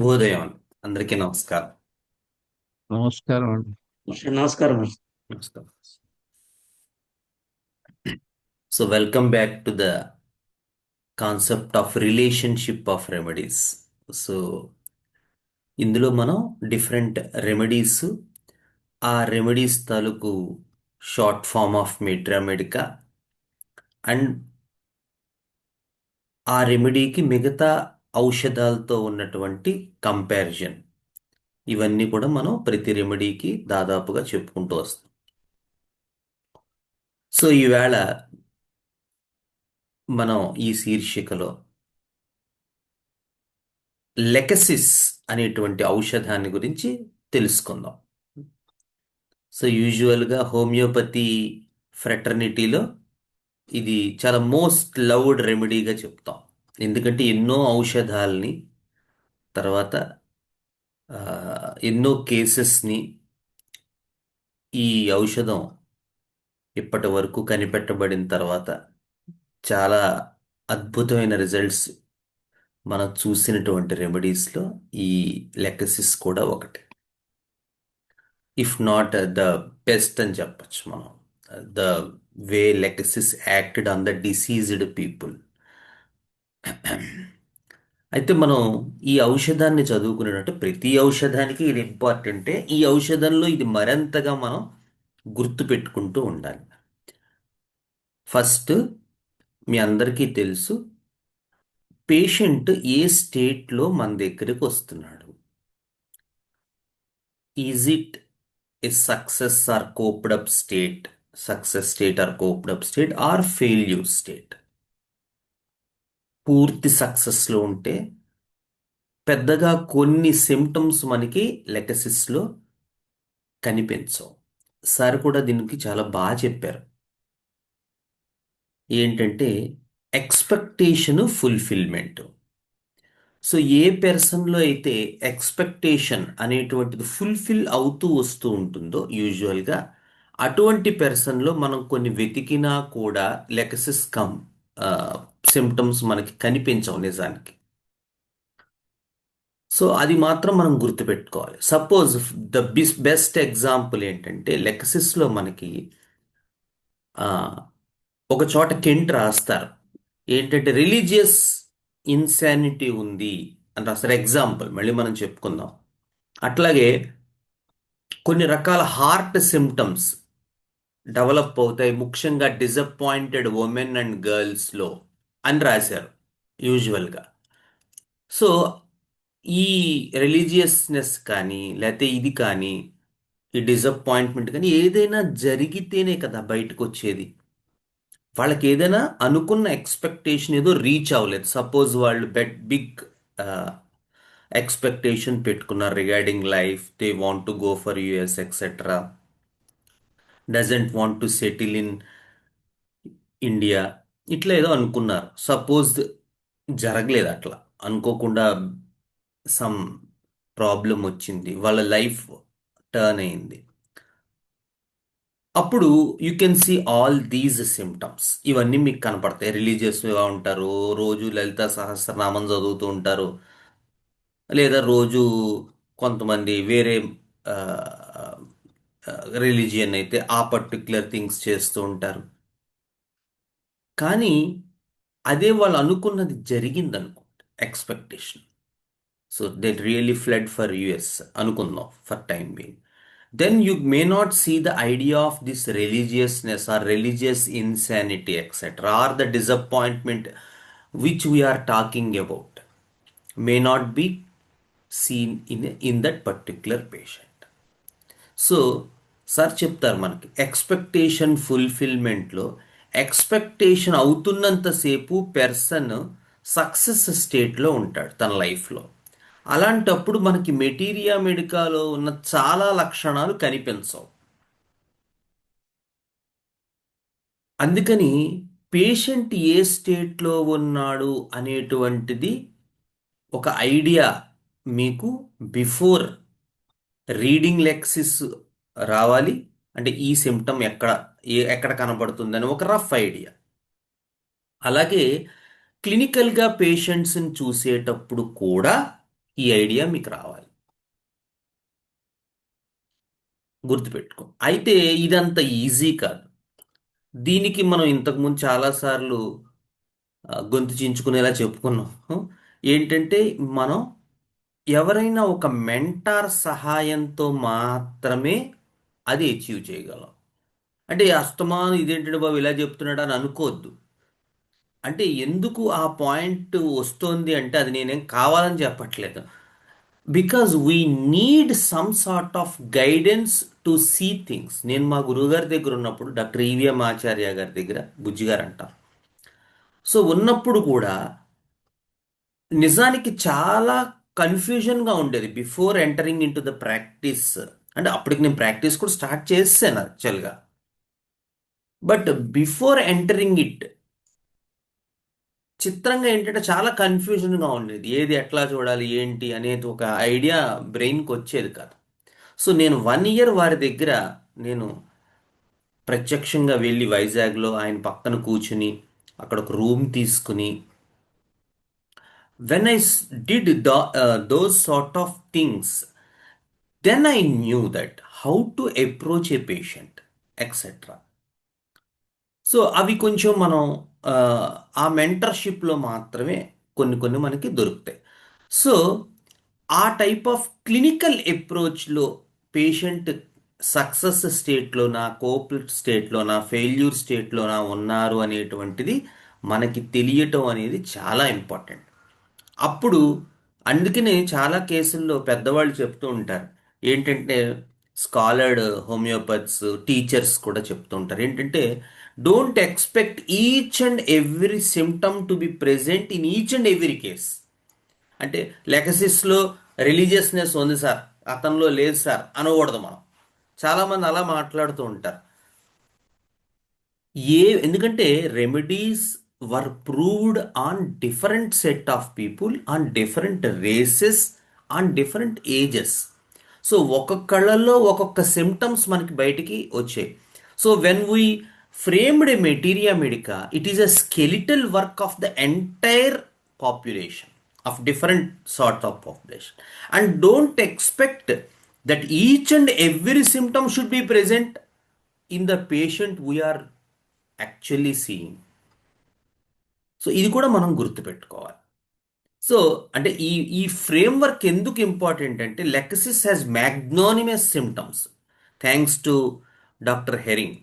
ఉదయం అందరికీ నమస్కారం. నమస్కారం అండి. నమస్కారం అండి. నమస్కారం. So welcome back to the concept of relationship of remedies. So ఇందులో మనం డిఫరెంట్ రెమెడీస్, ఆ రెమెడీస్ తాలూకు short form of materia medica and ఆ రెమెడీకి మిగతా ఔషధాలతో ఉన్నటువంటి కంపారిజన్, ఇవన్నీ కూడా మనం ప్రతి రెమెడీకి దాదాపుగా చెప్పుకుంటూ వస్తాం. సో ఈవేళ మనం ఈ శీర్షికలో లెకసిస్ అనేటువంటి ఔషధాన్ని గురించి తెలుసుకుందాం. సో యూజువల్గా హోమియోపతి ఫ్రెటర్నిటీలో ఇది చాలా మోస్ట్ లవ్డ్ రెమెడీగా చెప్తాం. ఎందుకంటే ఎన్నో ఔషధాలని, తర్వాత ఆ, ఎన్నో కేసెస్ని ఈ ఔషధం ఇప్పటి వరకు కనిపెట్టబడిన తర్వాత చాలా అద్భుతమైన రిజల్ట్స్ మనం చూసినటువంటి రెమెడీస్లో ఈ లెకసిస్ కూడా ఒకటి. ఇఫ్ నాట్ ద బెస్ట్ అని చెప్పచ్చు మనం. The way Lachesis acted on the diseased people. అయితే మనం ఈ ఔషధాన్ని చదువుకునేటంటే ప్రతి ఔషధానికి ఇది ఇంపార్టెంటే, ఈ ఔషధంలో ఇది మరింతగా మనం గుర్తు పెట్టుకుంటూ ఉండాలి. ఫస్ట్, మీ అందరికీ తెలుసు పేషెంట్ ఏ స్టేట్లో మన దగ్గరికి వస్తున్నాడు. Is it A success state or కోప్డ్ up state or failure state. పూర్తి సక్సెస్లో ఉంటే పెద్దగా కొన్ని సిమ్టమ్స్ మనకి లెకసిస్లో కనిపించవు. సార్ కూడా దీనికి చాలా బాగా చెప్పారు. ఏంటంటే ఎక్స్పెక్టేషన్ ఫుల్ఫిల్మెంట్. సో ఏ పెర్సన్లో అయితే ఎక్స్పెక్టేషన్ అనేటువంటిది ఫుల్ఫిల్ అవుతూ వస్తూ ఉంటుందో యూజువల్గా, అటువంటి పెర్సన్లో మనం కొన్ని వెతికినా కూడా లెకసిస్ సిమ్టమ్స్ మనకి కనిపించవు నిజానికి. సో అది మాత్రం మనం గుర్తుపెట్టుకోవాలి. సపోజ్ ద బెస్ట్ ఎగ్జాంపుల్ ఏంటంటే లెక్సిస్లో మనకి ఆ, ఒక చోట కెంట్ రాస్తారు. ఏంటంటే రిలీజియస్ ఇన్సానిటీ ఉంది అని రాస్తారు. ఎగ్జాంపుల్ మళ్ళీ మనం చెప్పుకుందాం. అట్లాగే కొన్ని రకాల హార్ట్ సిమ్టమ్స్ డెవలప్ అవుతాయి, ముఖ్యంగా డిసప్పాయింటెడ్ ఉమెన్ అండ్ గర్ల్స్లో అని రాశారు యూజువల్గా. సో ఈ రిలీజియస్నెస్ కానీ లేకపోతే ఇది కానీ, ఈ డిసప్పాయింట్మెంట్ కానీ ఏదైనా జరిగితేనే కదా బయటకు వచ్చేది. వాళ్ళకి ఏదైనా అనుకున్న ఎక్స్పెక్టేషన్ ఏదో రీచ్ అవ్వలేదు. సపోజ్ వాళ్ళు బిగ్ ఎక్స్పెక్టేషన్ పెట్టుకున్నారు regarding life, they want to go for US etcetera, doesn't want to settle in India, ఇట్లా ఏదో అనుకున్నారు. సపోజ్ జరగలేదు అట్లా, అనుకోకుండా సమ్ ప్రాబ్లం వచ్చింది, వాళ్ళ లైఫ్ టర్న్ అయింది. అప్పుడు you can see all these symptoms, ఇవన్నీ మీకు కనపడతాయి. రిలీజియస్గా ఉంటారు, రోజు లలిత సహస్రనామం చదువుతూ ఉంటారు, లేదా రోజు కొంతమంది వేరే రిలీజియన్ అయితే ఆ పర్టిక్యులర్ థింగ్స్ చేస్తూ ఉంటారు. కానీ అదే వాళ్ళు అనుకున్నది జరిగిందనుకోండి, expectation. So they really flood for us అనుకుందాం for time being. Then you may not see the idea of this religiousness or religious insanity, etc., or the disappointment which we are talking about may not be seen in that particular patient. So sir చెప్తారు మనకి expectation ఫుల్ఫిల్మెంట్లో expectation అవుతున్నంతసేపు person success స్టేట్లో ఉంటాడు తన లైఫ్లో. అలాంటప్పుడు మనకి materia మెడికాలో ఉన్న చాలా లక్షణాలు కనిపించవు. అందుకని పేషెంట్ ఏ స్టేట్లో ఉన్నాడు అనేటువంటిది ఒక ఐడియా మీకు బిఫోర్ రీడింగ్ లెక్సిస్ రావాలి. అంటే ఈ సిమ్టమ్ ఎక్కడ కనబడుతుందని ఒక రఫ్ ఐడియా. అలాగే క్లినికల్గా పేషెంట్స్ని చూసేటప్పుడు కూడా ఈ ఐడియా మీకు రావాలి. గుర్తుపెట్టుకో. అయితే ఇదంత ఈజీ కాదు. దీనికి మనం ఇంతకుముందు చాలాసార్లు గొంతు చించుకునేలా చెప్పుకున్నాం. ఏంటంటే మనం ఎవరైనా ఒక మెంటార్ సహాయంతో మాత్రమే అది అచీవ్ చేయగలం. అంటే అస్తమానం ఇదేంటంటే బాబు ఇలా చెప్తున్నాడు అని అనుకోవద్దు. అంటే ఎందుకు ఆ పాయింట్ వస్తోంది అంటే అది నేనేం కావాలని చెప్పట్లేదు. Because we need some sort of guidance to see things. నేను మా గురువుగారి దగ్గర ఉన్నప్పుడు డాక్టర్ ఈవిఎం ఆచార్య గారి దగ్గర బుజ్జి గారు అంటారు. సో ఉన్నప్పుడు కూడా నిజానికి చాలా కన్ఫ్యూజన్గా ఉండేది before entering in to the practice. అంటే అప్పటికి నేను ప్రాక్టీస్ కూడా స్టార్ట్ చేసాను యాక్చువల్గా. బట్ బిఫోర్ ఎంటరింగ్ ఇట్ చిత్రంగా ఏంటంటే చాలా కన్ఫ్యూజన్గా ఉండేది. ఏది ఎట్లా చూడాలి ఏంటి అనేది ఒక ఐడియా బ్రెయిన్కి వచ్చేది కాదు. సో నేను 1 ఇయర్ వారి దగ్గర నేను ప్రత్యక్షంగా వెళ్ళి వైజాగ్లో ఆయన పక్కన కూర్చుని అక్కడ ఒక రూమ్ తీసుకుని when I did those sort of things, then I knew that how to approach a patient etcetera. So అవి కొంచెం మనం ఆ, ఆ మెంటర్షిప్లో మాత్రమే కొన్ని కొన్ని మనకి దొరుకుతాయి. సో ఆ టైప్ ఆఫ్ క్లినికల్ అప్రోచ్లో పేషెంట్ సక్సెస్ స్టేట్లోనా, కోప్ స్టేట్లోనా, ఫెయిల్యూర్ స్టేట్లోనా ఉన్నారు అనేటువంటిది మనకి తెలియటం అనేది చాలా ఇంపార్టెంట్. అప్పుడు అందుకనే చాలా కేసుల్లో పెద్దవాళ్ళు చెప్తూ ఉంటారు ఏంటంటే, స్కాలర్డ్ హోమియోపత్స్ టీచర్స్ కూడా చెప్తూ ఉంటారు ఏంటంటే, don't expect each and every symptom to be present in each and every case. అంటే లెగసిస్లో రిలీజియస్నెస్ ఉంది సార్, అతనిలో లేదు సార్ అనకూడదు మనం. చాలామంది అలా మాట్లాడుతూ ఉంటారు. ఎందుకంటే remedies were proved on different set of people, on different races, on different ages. So ఒక్కొక్కళ్ళల్లో ఒక్కొక్క సిమ్టమ్స్ మనకి బయటికి వచ్చాయి. So when we framed a materia medica, it is a skeletal work of the entire population, of different sort of population. And don't expect that each and every symptom should be present in the patient we are actually seeing. So ఇది కూడా మనం గుర్తుపెట్టుకోవాలి. So అంటే ఈ ఈ framework ఎందుకు important అంటే, Lachesis has magnanimous symptoms thanks to doctor Hering.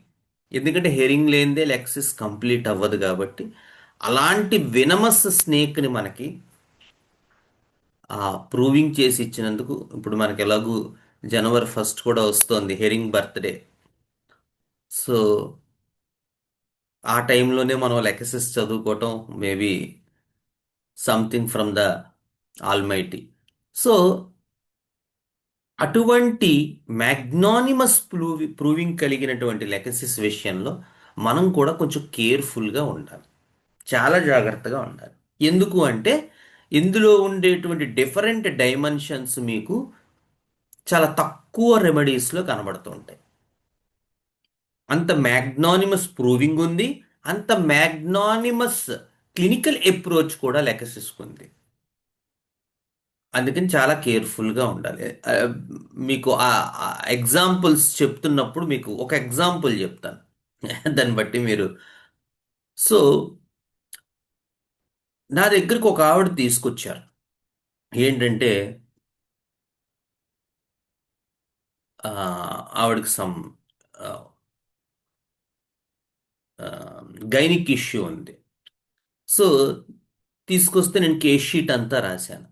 ఎందుకంటే హెరింగ్ లేనిదే లెక్సిస్ కంప్లీట్ అవ్వదు కాబట్టి అలాంటి వినమస్ స్నేక్ని మనకి ప్రూవింగ్ చేసి ఇచ్చినందుకు ఇప్పుడు మనకి ఎలాగూ January 1st కూడా వస్తోంది హెరింగ్ బర్త్డే. సో ఆ టైంలోనే మనం లెక్సిస్ చదువుకోవటం maybe something from the almighty. So అటువంటి మ్యాగ్నానిమస్ ప్రూవింగ్ కలిగినటువంటి లెగసిస్ విషయంలో మనం కూడా కొంచెం కేర్ఫుల్గా ఉండాలి, చాలా జాగ్రత్తగా ఉండాలి. ఎందుకు అంటే ఇందులో ఉండేటువంటి డిఫరెంట్ డైమెన్షన్స్ మీకు చాలా తక్కువ రెమెడీస్లో కనబడుతూ ఉంటాయి. అంత మ్యాగ్నానిమస్ ప్రూవింగ్ ఉంది, అంత మ్యాగ్నానిమస్ క్లినికల్ అప్రోచ్ కూడా లెక్కసిస్తుంది. అందుకని చాలా కేర్ఫుల్గా ఉండాలి. మీకు ఆ ఎగ్జాంపుల్స్ చెప్తున్నప్పుడు మీకు ఒక ఎగ్జాంపుల్ చెప్తాను. దాన్ని బట్టి మీరు. సో నా దగ్గరికి ఒక ఆవిడ తీసుకొచ్చారు. ఏంటంటే ఆ, ఆవిడకి సమ్ గైనిక్ ఇష్యూ ఉంది. సో తీసుకొస్తే నేను కేస్ షీట్ అంతా రాశాను.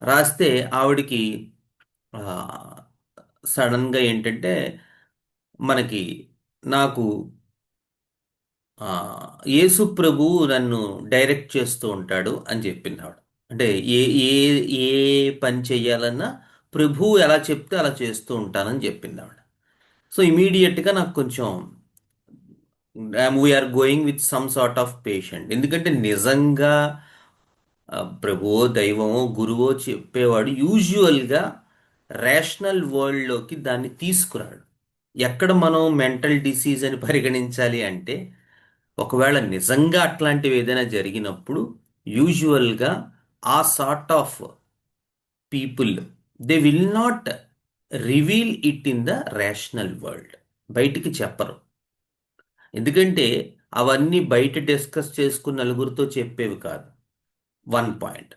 రాస్తే ఆవిడకి సడన్గా ఏంటంటే మనకి నాకు ఆ, యేసు ప్రభు నన్ను డైరెక్ట్ చేస్తూ ఉంటాడు అని చెప్పింది ఆవిడ. అంటే ఏ ఏ ఏ పని చెయ్యాలన్నా ప్రభు ఎలా చెప్తే అలా చేస్తూ ఉంటానని చెప్పింది ఆవిడ. సో ఇమీడియట్గా నాకు కొంచెం we are going with some sort of patient. ఎందుకంటే నిజంగా ప్రభువో దైవమో గురువో చెప్పేవాడు యూజువల్గా రేషనల్ వరల్డ్లోకి దాన్ని తీసుకురాడు. ఎక్కడ మనం మెంటల్ డిసీజ్ అని పరిగణించాలి అంటే, ఒకవేళ నిజంగా అట్లాంటివి ఏదైనా జరిగినప్పుడు యూజువల్గా ఆ sort of people they will not reveal it in the rational world. బయటికి చెప్పరు. ఎందుకంటే అవన్నీ బయట డిస్కస్ చేసుకుని నలుగురితో చెప్పేవి కాదు. One point.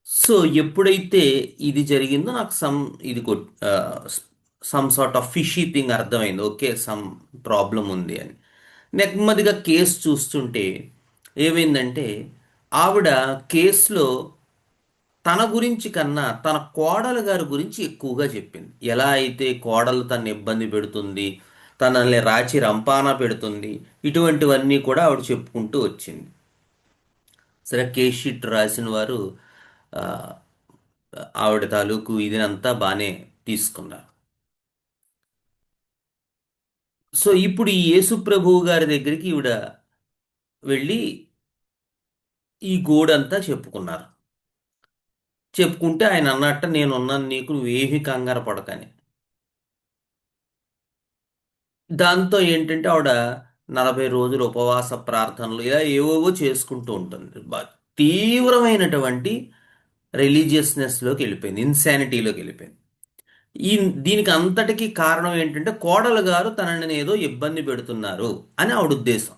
సో ఎప్పుడైతే ఇది జరిగిందో నాకు ఇది some sort of fishy thing అర్థమైంది. ఓకే, సమ్ ప్రాబ్లం ఉంది అని. నెమ్మదిగా కేసు చూస్తుంటే ఏమైందంటే, ఆవిడ కేసులో తన గురించి కన్నా తన కోడలు గారి గురించి ఎక్కువగా చెప్పింది. ఎలా అయితే కోడలు తను ఇబ్బంది పెడుతుంది, తనని రాచి రంపాన పెడుతుంది, ఇటువంటివన్నీ కూడా ఆవిడ చెప్పుకుంటూ వచ్చింది. సరే, కేస్ షీట్ రాసిన వారు ఆ, ఆవిడ తాలూకు ఇదినంతా బాగానే తీసుకున్నారు. సో ఇప్పుడు ఈ యేసు ప్రభువు గారి దగ్గరికి ఈవిడ వెళ్ళి ఈ గోడంతా చెప్పుకున్నారు. చెప్పుకుంటే ఆయన అన్నట్ట, నేనున్నాను నీకు, నువ్వేమీ కంగారు పడకని. దాంతో ఏంటంటే ఆవిడ 40 రోజులు ఉపవాస ప్రార్థనలు ఇలా ఏవేవో చేసుకుంటూ ఉంటుంది. తీవ్రమైనటువంటి రిలీజియస్నెస్లోకి వెళ్ళిపోయింది, ఇన్సానిటీలోకి వెళ్ళిపోయింది. ఈ దీనికి అంతటికీ కారణం ఏంటంటే కోడలు గారు తనని ఏదో ఇబ్బంది పెడుతున్నారు అని ఆవిడ ఉద్దేశం.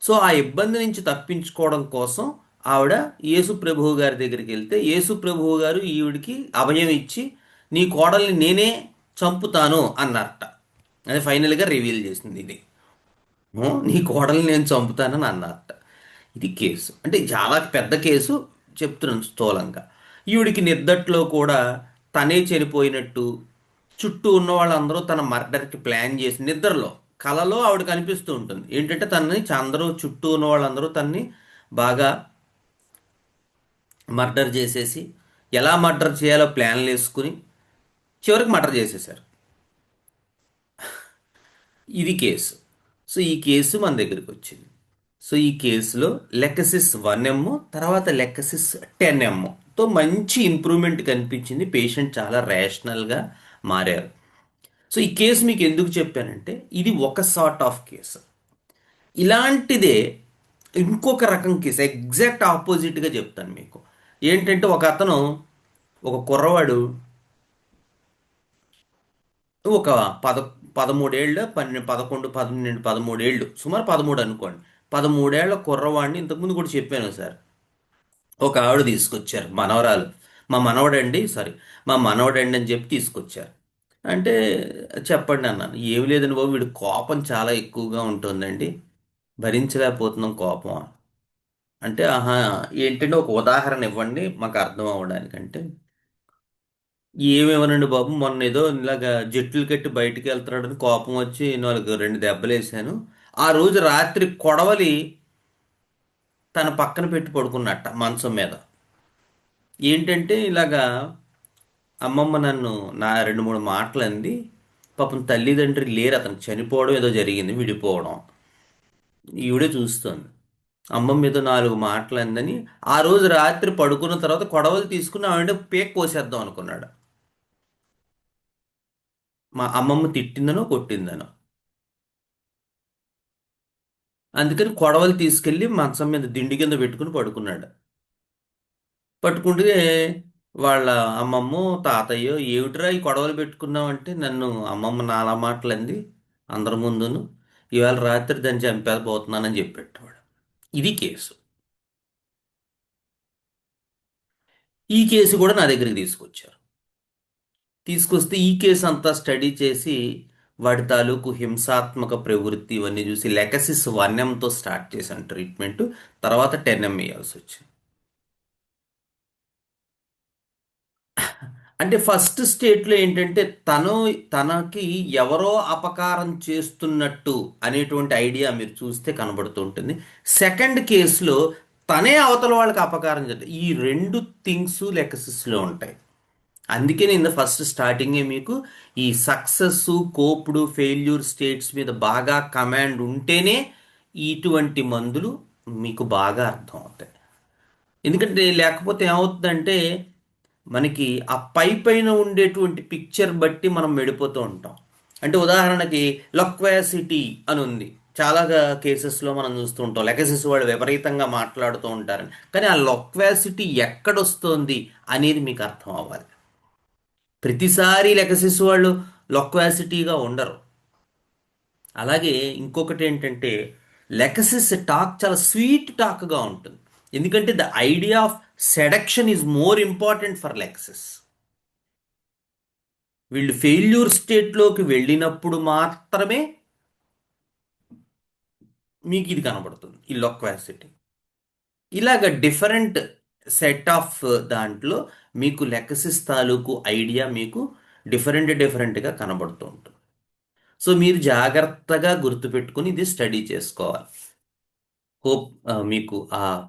సో ఆ ఇబ్బంది నుంచి తప్పించుకోవడం కోసం ఆవిడ యేసు ప్రభువు గారి దగ్గరికి వెళ్తే యేసు ప్రభువు గారు ఈవిడికి అభయం ఇచ్చి, నీ కోడల్ని నేనే చంపుతాను అన్నట్ట. అది ఫైనల్గా రివీల్ చేసింది ఇది. నీ కోడల్ని నేను చంపుతానని అన్నట్ట. ఇది కేసు అంటే చాలా పెద్ద కేసు. చెప్తున్నాను స్థూలంగా. ఈవిడికి నిద్దట్లో కూడా తనే చనిపోయినట్టు, చుట్టూ ఉన్న వాళ్ళందరూ తన మర్డర్కి ప్లాన్ చేసి, నిద్రలో కలలో ఆవిడ కనిపిస్తూ ఉంటుంది ఏంటంటే తనని అందరూ చుట్టూ ఉన్న వాళ్ళందరూ తన్ని బాగా మర్డర్ చేసేసి, ఎలా మర్డర్ చేయాలో ప్లాన్లు వేసుకుని చివరికి మర్డర్ చేసేసారు. ఇది కేసు. సో ఈ కేసు మన దగ్గరికి వచ్చింది. సో ఈ కేసులో లెక్కసిస్ 1M తర్వాత లెక్కసిస్ 10Mతో మంచి ఇంప్రూవ్మెంట్ కనిపించింది. పేషెంట్ చాలా రేషనల్గా మారారు. సో ఈ కేసు మీకు ఎందుకు చెప్పానంటే, ఇది ఒక సార్ట్ ఆఫ్ కేసు. ఇలాంటిదే ఇంకొక రకం కేసు, ఎగ్జాక్ట్ ఆపోజిట్గా చెప్తాను మీకు. ఏంటంటే ఒక కుర్రవాడు ఒక 13 ఏళ్ళ 13 సుమారు 13 అనుకోండి. 13 ఏళ్ల కుర్రవాడిని ఇంతకుముందు కూడా చెప్పాను సార్. ఒక ఆవిడ తీసుకొచ్చారు, మనవరాలు. మా మనవడండి అని చెప్పి తీసుకొచ్చారు. అంటే చెప్పండి అన్నాను. ఏమి లేదని బాబు, వీడి కోపం చాలా ఎక్కువగా ఉంటుందండి, భరించలేకపోతున్నాం కోపం. అంటే ఆహా, ఏంటంటే ఒక ఉదాహరణ ఇవ్వండి మాకు అర్థం అవ్వడానికంటే, ఏమేమనండి బాబు, మొన్న ఏదో ఇలాగా జట్లు కట్టి బయటికి వెళ్తున్నాడని కోపం వచ్చి 2 దెబ్బలు వేసాను. ఆ రోజు రాత్రి కొడవలి తన పక్కన పెట్టి పడుకున్నట్ట మంచం మీద. ఏంటంటే ఇలాగా అమ్మమ్మ నన్ను 2-3 మాటలు అంది. పాపం తల్లిదండ్రులు లేరు, అతను చనిపోవడం ఏదో జరిగింది, విడిపోవడం. ఈవిడే చూస్తుంది. అమ్మమ్మ మీద 4 మాటలు అందని ఆ రోజు రాత్రి పడుకున్న తర్వాత కొడవలు తీసుకుని ఆవిడ పేక్ కోసేద్దాం అనుకున్నాడు. మా అమ్మమ్మ తిట్టిందనో కొట్టిందనో. అందుకని కొడవలు తీసుకెళ్ళి మంచం మీద దిండు కింద పెట్టుకుని పడుకున్నాడు. పట్టుకుంటే వాళ్ళ అమ్మమ్మో తాతయ్యో, ఏమిట్రా ఈ కొడవలు పెట్టుకున్నావంటే, నన్ను అమ్మమ్మ నాలా మాటలంది అందరి ముందును, ఇవాళ రాత్రి దాన్ని చంపేపోతున్నానని చెప్పేటవాడు. ఇది కేసు. ఈ కేసు కూడా నా దగ్గరికి తీసుకొచ్చారు. తీసుకొస్తే ఈ కేసు అంతా స్టడీ చేసి వాడి తాలూకు హింసాత్మక ప్రవృత్తి ఇవన్నీ చూసి లెకసిస్ 1Mతో స్టార్ట్ చేశాను ట్రీట్మెంట్. తర్వాత 10M వేయాల్సి వచ్చింది. అంటే ఫస్ట్ స్టేట్లో ఏంటంటే తనకి ఎవరో అపకారం చేస్తున్నట్టు అనేటువంటి ఐడియా మీరు చూస్తే కనబడుతూ ఉంటుంది. సెకండ్ కేసులో తనే అవతల వాళ్ళకి అపకారం చేస్తుంది. ఈ 2 థింగ్స్ లెక్కసిస్లో ఉంటాయి. అందుకే నేను ఫస్ట్ స్టార్టింగే మీకు ఈ సక్సెస్, కోప్డ్, ఫెయిల్యూర్ స్టేట్స్ మీద బాగా కమాండ్ ఉంటేనే ఇటువంటి మందులు మీకు బాగా అర్థం అవుతాయి. ఎందుకంటే లేకపోతే ఏమవుతుందంటే, మనకి ఆ పైన ఉండేటువంటి పిక్చర్ బట్టి మనం వెళ్ళిపోతూ ఉంటాం. అంటే ఉదాహరణకి లొక్వాసిటీ అని ఉంది, చాలా కేసెస్లో మనం చూస్తూ ఉంటాం. లెకసిస్ వాళ్ళు విపరీతంగా మాట్లాడుతూ ఉంటారని. కానీ ఆ లొక్వాసిటీ ఎక్కడొస్తుంది అనేది మీకు అర్థం అవ్వాలి. ప్రతిసారి లెగసిస్ వాళ్ళు లొక్వాసిటీగా ఉండరు. అలాగే ఇంకొకటి ఏంటంటే లెగసిస్ టాక్ చాలా స్వీట్ టాక్గా ఉంటుంది. ఎందుకంటే the idea of seduction is more important for Lachesis. వీళ్ళు ఫెయిల్యూర్ స్టేట్లోకి వెళ్ళినప్పుడు మాత్రమే మీకు ఇది కనబడుతుంది, ఈ లొక్వాసిటీ. ఇలాగ డిఫరెంట్ సెట్ ఆఫ్ దాంట్లో మీకు లెక్కసిస్ తాలూకు ఐడియా మీకు డిఫరెంట్గా కనబడుతూ ఉంటుంది. సో మీరు జాగ్రత్తగా గుర్తుపెట్టుకుని ఇది స్టడీ చేసుకోవాలి. హోప్ మీకు ఆ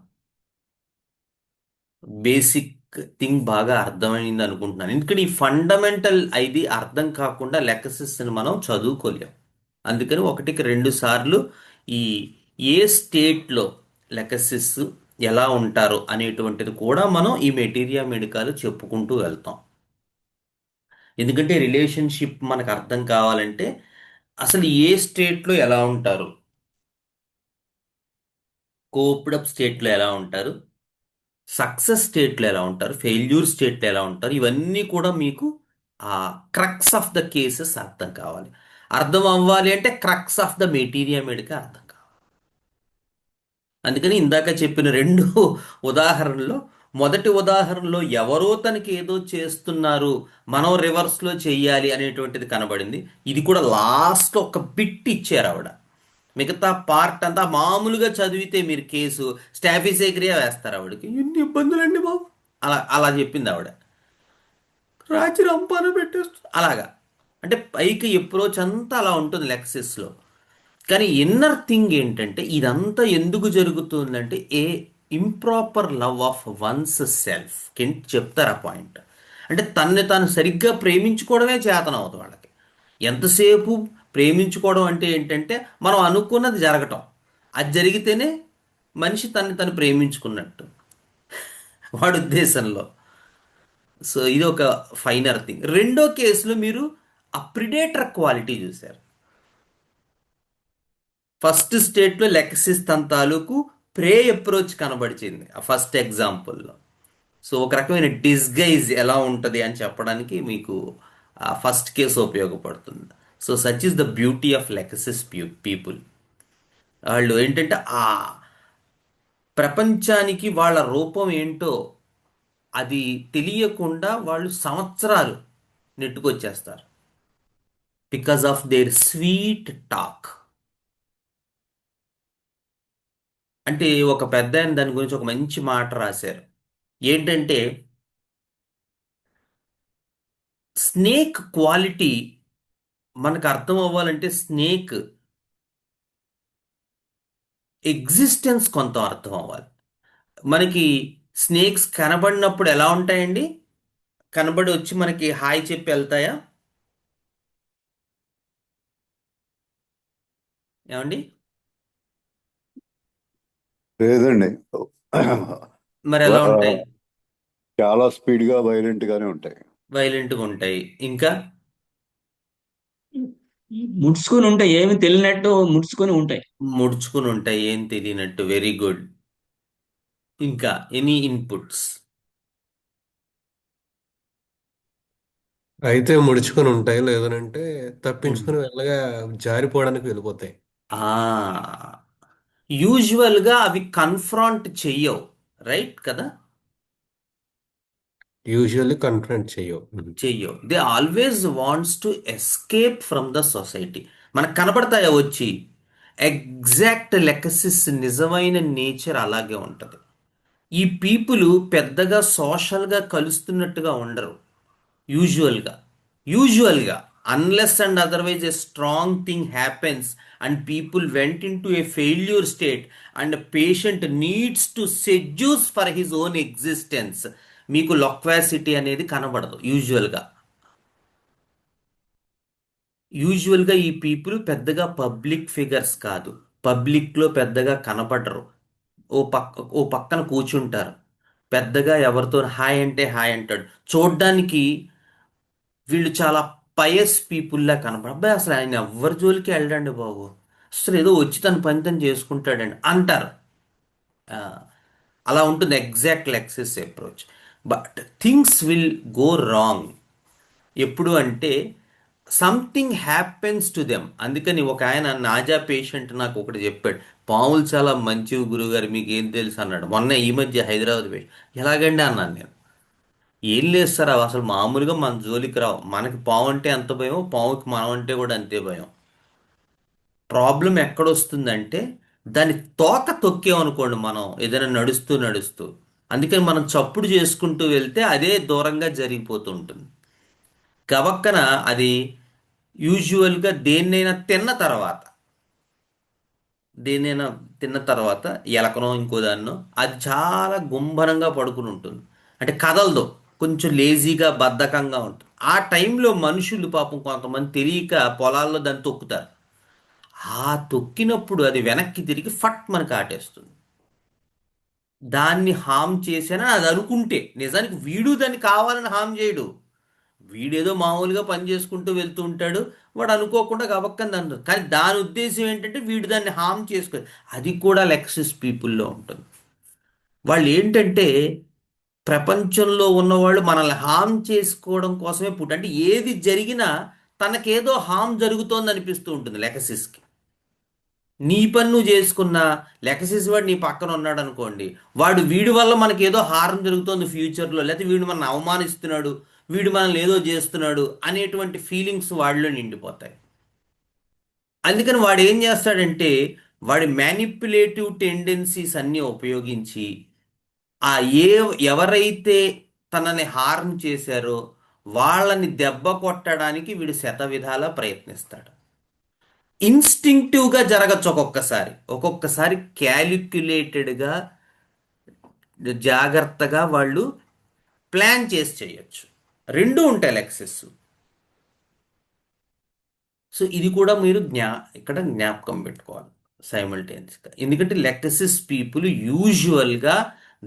బేసిక్ థింగ్ బాగా అర్థమైంది అనుకుంటున్నాను. ఎందుకంటే ఈ ఫండమెంటల్ ఇది అర్థం కాకుండా లెక్కసిస్ని మనం చదువుకోలేం. అందుకని ఒకటికి రెండు సార్లు ఈ ఏ స్టేట్లో లెక్కసిస్ ఎలా ఉంటారో అనేటువంటిది కూడా మనం ఈ మెటీరియా మెడికాలు చెప్పుకుంటూ వెళ్తాం. ఎందుకంటే రిలేషన్షిప్ మనకు అర్థం కావాలంటే అసలు ఏ స్టేట్లో ఎలా ఉంటారు, కోప్డప్ స్టేట్లో ఎలా ఉంటారు, సక్సెస్ స్టేట్లో ఎలా ఉంటారు, ఫెయిల్యూర్ స్టేట్లో ఎలా ఉంటారు, ఇవన్నీ కూడా మీకు ఆ క్రక్స్ ఆఫ్ ద కేసెస్ అర్థం కావాలి. అర్థం అవ్వాలి అంటే crux of the materia medica అర్థం కావాలి. అందుకని ఇందాక చెప్పిన రెండు ఉదాహరణలో, మొదటి ఉదాహరణలో ఎవరో తనకి ఏదో చేస్తున్నారు, మనం రివర్స్లో చెయ్యాలి అనేటువంటిది కనబడింది. ఇది కూడా లాస్ట్ ఒక బిట్ ఇచ్చారు ఆవిడ. మిగతా పార్ట్ అంతా మామూలుగా చదివితే మీరు కేసు స్టాఫీసేక్రియా వేస్తారు. ఆవిడకి ఎన్ని ఇబ్బందులండి బాబు, అలా అలా చెప్పింది ఆవిడ. రాచి రంపాన పెట్టేస్తుంది అలాగా. అంటే పైకి అప్రోచ్ అంతా అలా ఉంటుంది లెక్సిస్లో. కానీ ఇన్నర్ థింగ్ ఏంటంటే ఇదంతా ఎందుకు జరుగుతుందంటే a improper love of one's self కింద చెప్తారు ఆ పాయింట్. అంటే తన్ని తాను సరిగ్గా ప్రేమించుకోవడమే చేతనం అవుతుంది వాళ్ళకి. ఎంతసేపు ప్రేమించుకోవడం అంటే ఏంటంటే మనం అనుకున్నది జరగటం, అది జరిగితేనే మనిషి తన్ని తను ప్రేమించుకున్నట్టు వాడి ఉద్దేశంలో. సో ఇది ఒక ఫైనర్ థింగ్. రెండో కేసులో మీరు ఆ ప్రిడేటర్ క్వాలిటీ చూశారు. ఫస్ట్ స్టేట్లో లెక్సిస్ తన తాలూకు ప్రే అప్రోచ్ కనబడిచింది ఆ ఫస్ట్ ఎగ్జాంపుల్లో. సో ఒక రకమైన డిస్గైజ్ ఎలా ఉంటుంది అని చెప్పడానికి మీకు ఆ ఫస్ట్ కేసు ఉపయోగపడుతుంది. So such is the beauty of lexis people. వాళ్ళు ఏంటంటే ఆ ప్రపంచానికి వాళ్ళ రూపం ఏంటో అది తెలియకుండా వాళ్ళు సంవత్సరాలు నెట్టుకొచ్చేస్తారు because of their sweet talk. అంటే ఒక పెద్ద ఆయన దాని గురించి ఒక మంచి మాట రాశారు. ఏంటంటే స్నేక్ క్వాలిటీ మనకు అర్థం అవ్వాలంటే స్నేక్ ఎగ్జిస్టెన్స్ కొంత అర్థం అవ్వాలి. మనకి స్నేక్స్ కనబడినప్పుడు ఎలా ఉంటాయండి? కనబడి వచ్చి మనకి హాయ్ చెప్పి వెళ్తాయా ఏమండి? లేదండి. మరి ఎలా ఉంటాయి? వ- చాలా స్పీడ్ గా వైలెంట్ గానే ఉంటాయి. వైలెంట్గా ఉంటాయి. ఇంకా ముడుచుకొని ఉంటాయి, ఏమి తెలియనట్టు ముడుచుకొని ఉంటాయి. ముడుచుకుని ఉంటాయి, ఏం తెలియనట్టు. Very good. ఇంకా ఎనీ ఇన్పుట్స్? అయితే ముడుచుకొని ఉంటాయి, లేదనంటే తప్పించుకొని వెళ్ళగా జారిపోవడానికి వెళ్ళిపోతాయి. యూజువల్గా అవి కన్ఫ్రాంట్ చెయ్యవు, రైట్ కదా? యూజువల్లీ కన్ఫ్రంట్ చెయ్యవు. చెయ్యవు. They always wants to escape from the society. మనకు కనబడతాయా వచ్చి? ఎగ్జాక్ట్ లెక్కసిస్ నిజమైన నేచర్ అలాగే ఉంటుంది. ఈ పీపుల్ పెద్దగా సోషల్గా కలుస్తున్నట్టుగా ఉండరు యూజువల్గా. యూజువల్గా unless and otherwise a strong thing happens and people went in to A failure state and patient needs to seduce for his own existence, మీకు లొక్వాసిటీ అనేది కనబడదు యూజువల్గా. యూజువల్గా ఈ పీపుల్ పెద్దగా పబ్లిక్ ఫిగర్స్ కాదు, పబ్లిక్లో పెద్దగా కనపడరు. ఓ పక్కన కూర్చుంటారు, పెద్దగా ఎవరితో హాయ్ అంటే హాయ్ అంటాడు. చూడ్డానికి వీళ్ళు చాలా పయస్ పీపుల్లా కనపడ, అబ్బాయి అసలు ఆయన ఎవ్వరి జోలికి వెళ్ళండి బాబు, అసలు ఏదో వచ్చి తన పని తను చేసుకుంటాడండి అంటారు. ఆ, అలా ఉంటుంది exact lexis approach. But things will go wrong ఎప్పుడు అంటే సంథింగ్ హ్యాపెన్స్ టు దెమ్. అందుకని ఒక ఆయన నాజా పేషెంట్ నాకు ఒకటి చెప్పాడు, పాములు చాలా మంచివి గురుగారు మీకు ఏం తెలుసు అన్నాడు. మొన్న ఈ మధ్య హైదరాబాద్ పేషెంట్. ఎలాగండి అన్నాను నేను. ఏం లేదు సార్, అవి అసలు మామూలుగా మన జోలికి రావు. మనకి పాము అంటే ఎంత భయం, పాముకి మనం అంటే కూడా అంతే భయం. ప్రాబ్లం ఎక్కడొస్తుందంటే దాని తోక తొక్కేమనుకోండి మనం ఏదైనా నడుస్తూ నడుస్తూ, అందుకని మనం చప్పుడు చేసుకుంటూ వెళ్తే అదే దూరంగా జరిగిపోతూ ఉంటుంది. గబక్కన అది యూజువల్గా దేన్నైనా తిన్న తర్వాత ఎలకనో ఇంకో దాన్నో అది చాలా గుంభనంగా పడుకుని ఉంటుంది. అంటే కదలదు, కొంచెం లేజీగా బద్ధకంగా ఉంటుంది. ఆ టైంలో మనుషులు పాపం కొంతమంది తెలియక పొలాల్లో దాన్ని తొక్కుతారు. ఆ తొక్కినప్పుడు అది వెనక్కి తిరిగి ఫట్ మనకి ఆటేస్తుంది. దాన్ని హామ్ చేశానని అది అనుకుంటే, నిజానికి వీడు దాన్ని కావాలని హామ్ చేయడు. వీడేదో మామూలుగా పని చేసుకుంటూ వెళ్తూ ఉంటాడు, వాడు అనుకోకుండా గబక్కని దాని, కానీ దాని ఉద్దేశం ఏంటంటే వీడు దాన్ని హామ్ చేసుకో. అది కూడా లెక్సిస్ పీపుల్లో ఉంటుంది. వాళ్ళు ఏంటంటే ప్రపంచంలో ఉన్నవాళ్ళు మనల్ని హామ్ చేసుకోవడం కోసమే అంటే ఏది జరిగినా తనకేదో హామ్ జరుగుతోంది అనిపిస్తూ ఉంటుంది లెక్సిస్కి. నీ పని నువ్వు చేసుకున్నా, లెక్సిస్ వాడు నీ పక్కన ఉన్నాడు అనుకోండి, వాడు వీడి వల్ల మనకి ఏదో హారం జరుగుతోంది ఫ్యూచర్లో, లేకపోతే వీడు మనల్ని అవమానిస్తున్నాడు, వీడు మనల్ని ఏదో చేస్తున్నాడు అనేటువంటి ఫీలింగ్స్ వాడిలో నిండిపోతాయి. అందుకని వాడు ఏం చేస్తాడంటే వాడి మ్యానిపులేటివ్ టెండెన్సీస్ అన్నీ ఉపయోగించి ఆ ఏ ఎవరైతే తనని హార్మ్ చేశారో వాళ్ళని దెబ్బ కొట్టడానికి వీడు శతవిధాలా ప్రయత్నిస్తాడు. ఇన్స్టింక్టివ్గా జరగచ్చు, ఒక్కొక్కసారి క్యాలిక్యులేటెడ్గా జాగ్రత్తగా వాళ్ళు ప్లాన్ చేసి చేయొచ్చు. రెండూ ఉంటాయి లెక్సెస్. సో ఇది కూడా మీరు ఇక్కడ జ్ఞాపకం పెట్టుకోవాలి సైమల్టేనియస్గా. ఎందుకంటే లెక్సిస్ పీపుల్ యూజువల్గా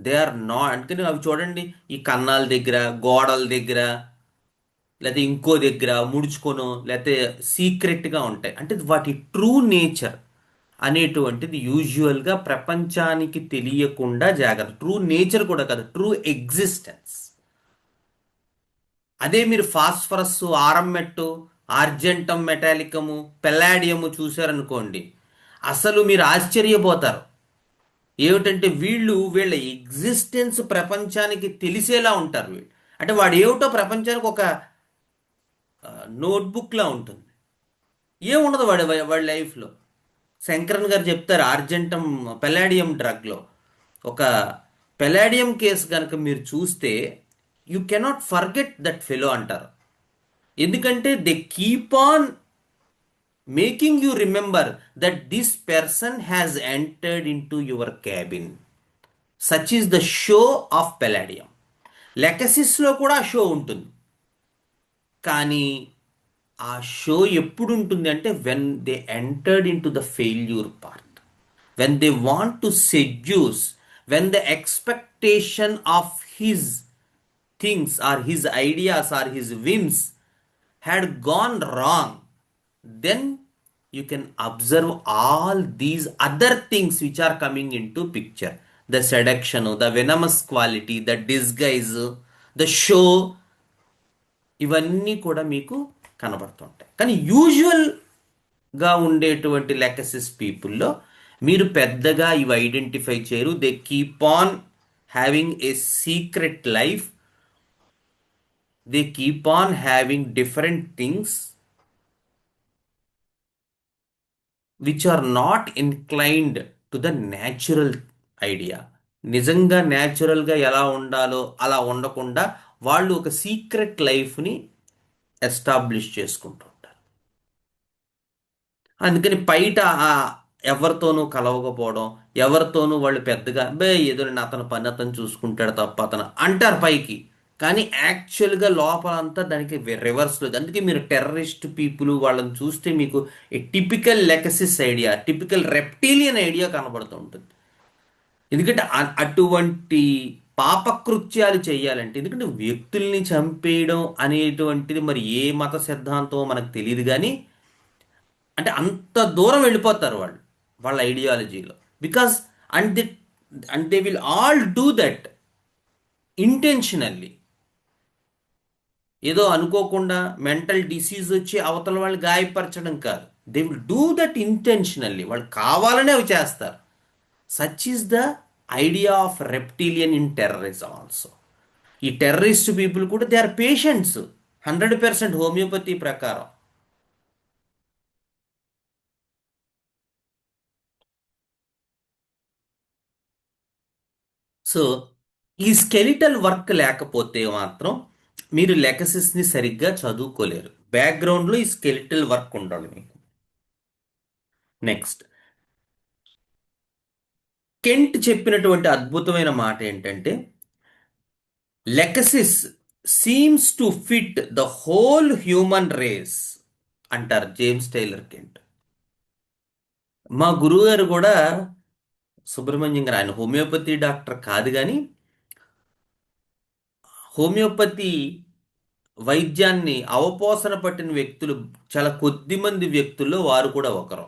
దే ఆర్ నాట్, అందుకని అవి చూడండి, ఈ కన్నాల దగ్గర, గోడల దగ్గర, లేకపోతే ఇంకో దగ్గర ముడుచుకొనో లేకపోతే సీక్రెట్గా ఉంటాయి. అంటే వాటి ట్రూ నేచర్ అనేటువంటిది యూజువల్గా ప్రపంచానికి తెలియకుండా జాగ్రత్త. ట్రూ నేచర్ కూడా కాదు, ట్రూ ఎగ్జిస్టెన్స్. అదే మీరు ఫాస్ఫరస్, ఆరంమెట్టు, ఆర్జెంటం మెటాలికము, పెల్లాడియము చూశారనుకోండి, అసలు మీరు ఆశ్చర్యపోతారు. ఏమిటంటే వీళ్ళ ఎగ్జిస్టెన్స్ ప్రపంచానికి తెలిసేలా ఉంటారు వీళ్ళు. అంటే వాడు ఏమిటో ప్రపంచానికి ఒక నోట్బుక్లా ఉంటుంది, ఏముండదు వాడి లైఫ్లో. శంకరన్ గారు చెప్తారు ఆర్జెంటం పెల్లాడియం డ్రగ్లో ఒక పెల్లాడియం కేసు కనుక మీరు చూస్తే you cannot forget that fellow అంటారు. ఎందుకంటే they keep on making you remember that this person has entered in to your cabin. Such is the show of Palladium. లెకసిస్లో కూడా షో ఉంటుంది, కానీ ఆ షో ఎప్పుడు ఉంటుంది అంటే when they entered in to the failure part, when they want to seduce, when the expectation of his things or his ideas or his whims had gone wrong, then you can observe all these other things which are coming into picture. The seduction, the venomous quality, the disguise, the show, ఇవన్నీ కూడా మీకు కనబడుతుంటాయి. కానీ యూజువల్గా ఉండేటువంటి Lachesis పీపుల్లో మీరు పెద్దగా ఇవి identify చేయరు. They keep on having a secret life. They keep on having different things which are not inclined to the natural idea. నిజంగా న్యాచురల్గా ఎలా ఉండాలో అలా ఉండకుండా వాళ్ళు ఒక సీక్రెట్ లైఫ్ని ఎస్టాబ్లిష్ చేసుకుంటూ ఉంటారు. అందుకని బయట ఎవరితోనూ కలవకపోవడం, ఎవరితోనూ వాళ్ళు పెద్దగా ఏదో అతను పని అతను చూసుకుంటాడు తప్ప అతను అంటారు పైకి, కానీ యాక్చువల్గా లోపలంతా దానికి రివర్స్లో. అందుకే మీరు టెర్రరిస్ట్ పీపుల్ వాళ్ళని చూస్తే మీకు ఏ typical Lachesis idea, typical reptilian idea కనబడుతూ ఉంటుంది. ఎందుకంటే అటువంటి పాపకృత్యాలు చేయాలంటే, ఎందుకంటే వ్యక్తుల్ని చంపేయడం అనేటువంటిది మరి ఏ మత సిద్ధాంతమో మనకు తెలియదు, కానీ అంటే అంత దూరం వెళ్ళిపోతారు వాళ్ళు వాళ్ళ ఐడియాలజీలో. Because and they will all do that intentionally. ఏదో అనుకోకుండా మెంటల్ డిసీజ్ వచ్చి అవతల వాళ్ళు గాయపరచడం కాదు. They will do that intentionally. వాళ్ళు కావాలనే అవి చేస్తారు. Such is the idea of reptilian in terrorism also. ఈ టెర్రరిస్ట్ పీపుల్ కూడా దే ఆర్ పేషెంట్స్ 100% హోమియోపతి ప్రకారం. సో ఈ స్కెలిటల్ వర్క్ లేకపోతే మాత్రం మీరు లెగసిస్ని సరిగ్గా చదువుకోలేరు. బ్యాక్గ్రౌండ్లో ఈ స్కెలిటల్ వర్క్ ఉండాలి మీకు. నెక్స్ట్, కెంట్ చెప్పినటువంటి అద్భుతమైన మాట ఏంటంటే, Lachesis seems to fit the whole human race అంటారు జేమ్స్ టైలర్ కెంట్. మా గురువుగారు కూడా సుబ్రహ్మణ్యం గారు, ఆయన హోమియోపతి డాక్టర్ కాదు కానీ హోమియోపతి వైద్యాన్ని అవపోసన పట్టిన వ్యక్తులు చాలా కొద్ది మంది వ్యక్తుల్లో వారు కూడా ఒకరు.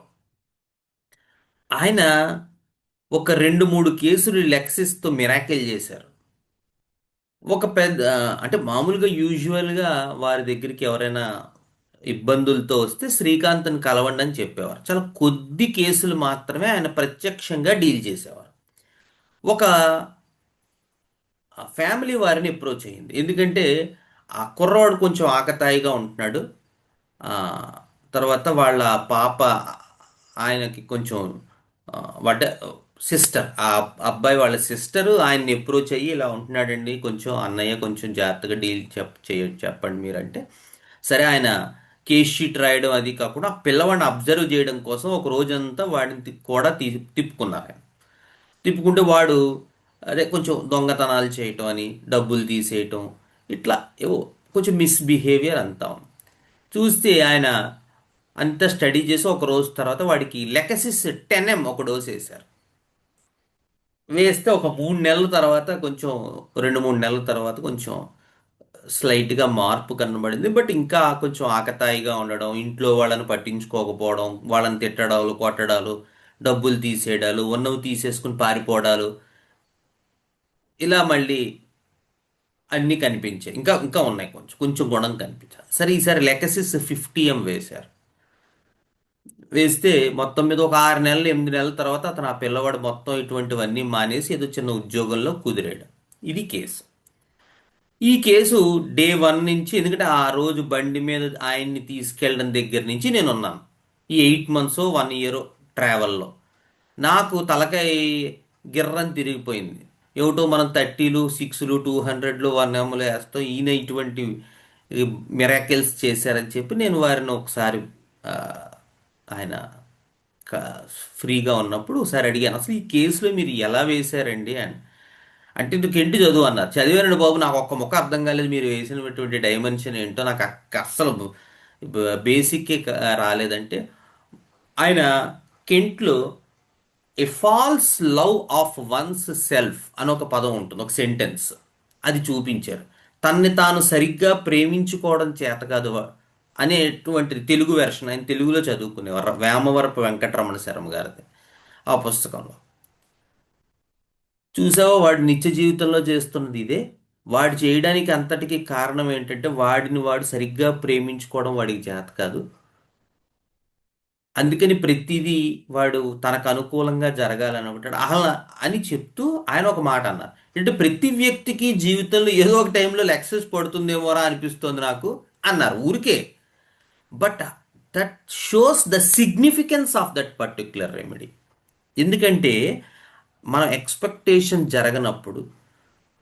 ఆయన ఒక 2-3 కేసులు లెక్సిస్తో మిరాకిల్ చేశారు. ఒక పెద్ద అంటే మామూలుగా యూజువల్గా వారి దగ్గరికి ఎవరైనా ఇబ్బందులతో వస్తే శ్రీకాంత్ని కలవండి అని చెప్పేవారు. చాలా కొద్ది కేసులు మాత్రమే ఆయన ప్రత్యక్షంగా డీల్ చేసేవారు. ఒక ఫ్యామిలీ వారిని అప్రోచ్ అయ్యింది. ఎందుకంటే ఆ కుర్రవాడు కొంచెం ఆకతాయిగా ఉంటున్నాడు. ఆ, తర్వాత వాళ్ళ పాప ఆయనకి కొంచెం వడ్డ సిస్టర్, ఆ అబ్బాయి వాళ్ళ సిస్టరు ఆయన్ని అప్రోచ్ అయ్యి ఇలా ఉంటున్నాడండి, కొంచెం అన్నయ్య కొంచెం జాగ్రత్తగా డీల్ చెప్పండి మీరంటే, సరే ఆయన కేస్ షీట్ రాయడం అది కాకుండా ఆ పిల్లవాడిని అబ్జర్వ్ చేయడం కోసం ఒక రోజంతా వాడిని కూడా తిప్పుకున్నారు ఆయన. తిప్పుకుంటే వాడు అదే కొంచెం దొంగతనాలు చేయటం అని, డబ్బులు తీసేయటం, ఇట్లా ఏవో కొంచెం మిస్బిహేవియర్ అంతా ఉంది. చూస్తే ఆయన అంతా స్టడీ చేసి ఒక రోజు తర్వాత వాడికి లెకసిస్ 10M ఒక డోస్ వేశారు. వేస్తే ఒక 3 నెలల తర్వాత కొంచెం 2-3 నెలల తర్వాత కొంచెం స్లైట్గా మార్పు కనబడింది. బట్ ఇంకా కొంచెం ఆకతాయిగా ఉండడం, ఇంట్లో వాళ్ళని పట్టించుకోకపోవడం, వాళ్ళని తిట్టడాలు, కొట్టడాలు, డబ్బులు తీసేయడాలు, ఉన్నవి తీసేసుకుని పారిపోవడాలు, ఇలా మళ్ళీ అన్నీ కనిపించాయి. ఇంకా ఇంకా ఉన్నాయి, కొంచెం కొంచెం గుణం కనిపించాలి. సరే ఈసారి లెకసిస్ 50M వేశారు. వేస్తే మొత్తం మీద ఒక 6 నెలలు 8 నెలల తర్వాత అతను ఆ పిల్లవాడు మొత్తం ఇటువంటివన్నీ మానేసి ఏదో చిన్న ఉద్యోగంలో కుదిరాడు. ఇది కేసు. ఈ కేసు డే 1 నుంచి, ఎందుకంటే ఆ రోజు బండి మీద ఆయన్ని తీసుకెళ్ళడం దగ్గర నుంచి నేను ఉన్నాను. ఈ 8 months 1 year ట్రావెల్లో నాకు తలకాయ గిర్రని తిరిగిపోయింది. ఏమిటో మనం 30లు 6లు 200లు 1Mలు వేస్తాం, ఈయన ఇటువంటి మిరాకిల్స్ చేశారని చెప్పి నేను వారిని ఒకసారి ఆయన ఫ్రీగా ఉన్నప్పుడు ఒకసారి అడిగాను, అసలు ఈ కేసులో మీరు ఎలా వేశారండి అని. అంటే నువ్వు కెంటి చదువు అన్నారు. చదివానండి బాబు, నాకు ఒక్క ముక్క అర్థం కాలేదు, మీరు వేసినటువంటి డైమెన్షన్ ఏంటో నాకు అస్సలు బేసిక్కే రాలేదంటే, ఆయన కెంట్లో a false love of one's self అని ఒక పదం ఉంటుంది, ఒక సెంటెన్స్, అది చూపించారు. తన్ని తాను సరిగ్గా ప్రేమించుకోవడం చేత కాదు అనేటువంటిది తెలుగు వెర్షన్ ఆయన తెలుగులో చదువుకునేవారు, వేమవరపు వెంకటరమణ శర్మ గారిది. ఆ పుస్తకంలో చూసావా, వాడు నిత్య జీవితంలో చేస్తున్నది ఇదే. వాడు చేయడానికి అంతటికి కారణం ఏంటంటే వాడిని వాడు సరిగ్గా ప్రేమించుకోవడం వాడికి చేత కాదు. అందుకని ప్రతిదీ వాడు తనకు అనుకూలంగా జరగాలని అనుకుంటాడు అలా అని చెప్తూ ఆయన ఒక మాట అన్నారు. అంటే ప్రతి వ్యక్తికి జీవితంలో ఏదో ఒక టైంలో లెక్సెస్ పడుతుందేమోరా అనిపిస్తుంది నాకు అన్నారు ఊరికే. But that shows the significance of that particular remedy. ఎందుకంటే మనం ఎక్స్పెక్టేషన్ జరగనప్పుడు,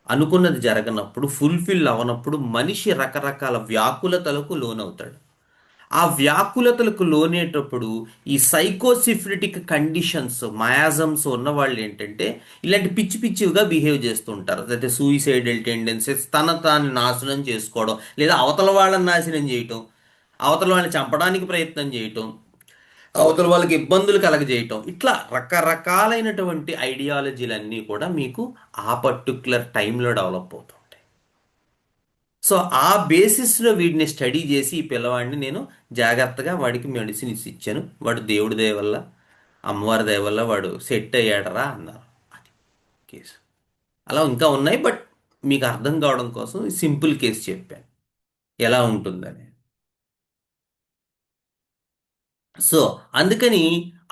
అనుకున్నది జరగనప్పుడు, ఫుల్ఫిల్ అవనప్పుడు మనిషి రకరకాల వ్యాకులతలకు లోనవుతాడు. ఆ వ్యాకులతలకు లోనేటప్పుడు ఈ సైకోసిఫిలిటిక్ కండిషన్స్, మయాజమ్స్ ఉన్న వాళ్ళు ఏంటంటే ఇలాంటి పిచ్చి పిచ్చిగా బిహేవ్ చేస్తూ ఉంటారు. అయితే సూయిసైడల్ టెండెన్సీస్, తాను నాశనం చేసుకోవడం, లేదా అవతల వాళ్ళని నాశనం చేయటం, అవతల వాళ్ళని చంపడానికి ప్రయత్నం చేయటం, అవతల వాళ్ళకి ఇబ్బందులు కలగజేయటం, ఇట్లా రకరకాలైనటువంటి ఐడియాలజీలన్నీ కూడా మీకు ఆ పర్టిక్యులర్ టైంలో డెవలప్ అవుతుంటాయి. సో ఆ బేసిస్లో వీడిని స్టడీ చేసి ఈ పిల్లవాడిని నేను జాగ్రత్తగా వాడికి మెడిసిన్స్ ఇచ్చాను. వాడు దేవుడి దయ వల్ల, అమ్మవారి దయ వల్ల వాడు సెట్ అయ్యాడరా అన్నారు. అది కేసు. అలా ఇంకా ఉన్నాయి, బట్ మీకు అర్థం కావడం కోసం సింపుల్ కేసు చెప్పాను. ఎలా ఉంటుందని. సో అందుకని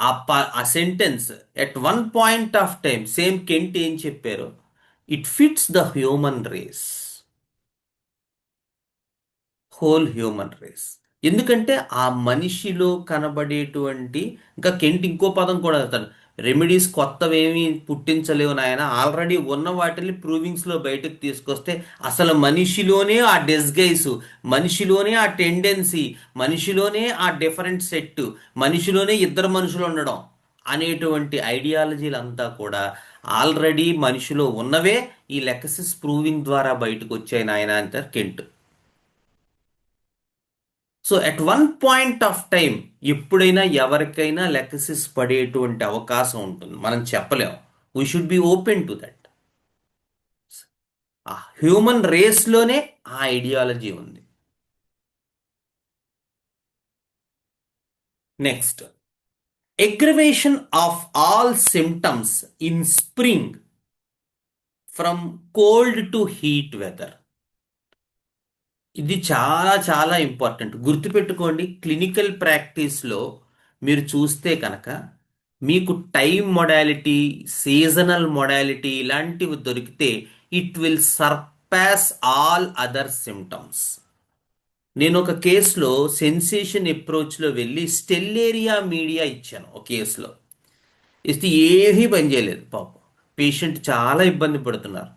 ఆ sentence at one point of time same Kent ఏం చెప్పారు, it fits the human race, whole human race. ఎందుకంటే ఆ మనిషిలో కనబడేటువంటి, ఇంకా కెంట్ ఇంకో పదం కూడా చెప్తాడు, రెమెడీస్ కొత్తవేమీ పుట్టించలేవు నాయన, ఆల్రెడీ ఉన్న వాటిని ప్రూవింగ్స్లో బయటకు తీసుకొస్తే అసలు మనిషిలోనే ఆ డిస్గైస్, మనిషిలోనే ఆ టెండెన్సీ, మనిషిలోనే ఆ డిఫరెంట్ సెట్, మనిషిలోనే ఇద్దరు మనుషులు ఉండడం అనేటువంటి ఐడియాలజీలంతా కూడా ఆల్రెడీ మనిషిలో ఉన్నవే ఈ లెక్సిస్ ప్రూవింగ్ ద్వారా బయటకు వచ్చాయి నాయన అంటారు Kent. So at one point of time ఎప్పుడైనా ఎవరికైనా లెక్సిస్ పడేటువంటి అవకాశం ఉంటుంది, మనం చెప్పలేం. We should be open to that. ఆ హ్యూమన్ రేస్లోనే ఆ ఐడియాలజీ ఉంది. Next, aggravation of all symptoms in spring from cold to heat weather. ఇది చాలా చాలా ఇంపార్టెంట్, గుర్తుపెట్టుకోండి. క్లినికల్ ప్రాక్టీస్లో మీరు చూస్తే కనుక మీకు టైం మొడాలిటీ, సీజనల్ మొడాలిటీ ఇలాంటివి దొరికితే it will surpass all other symptoms. నేను ఒక కేసులో సెన్సేషన్ అప్రోచ్లో వెళ్ళి స్టెల్లేరియా మీడియా ఇచ్చాను ఒక కేసులో. ఇస్తే ఏమీ పని చేయలేదు పాపం, పేషెంట్ చాలా ఇబ్బంది పడుతున్నారు.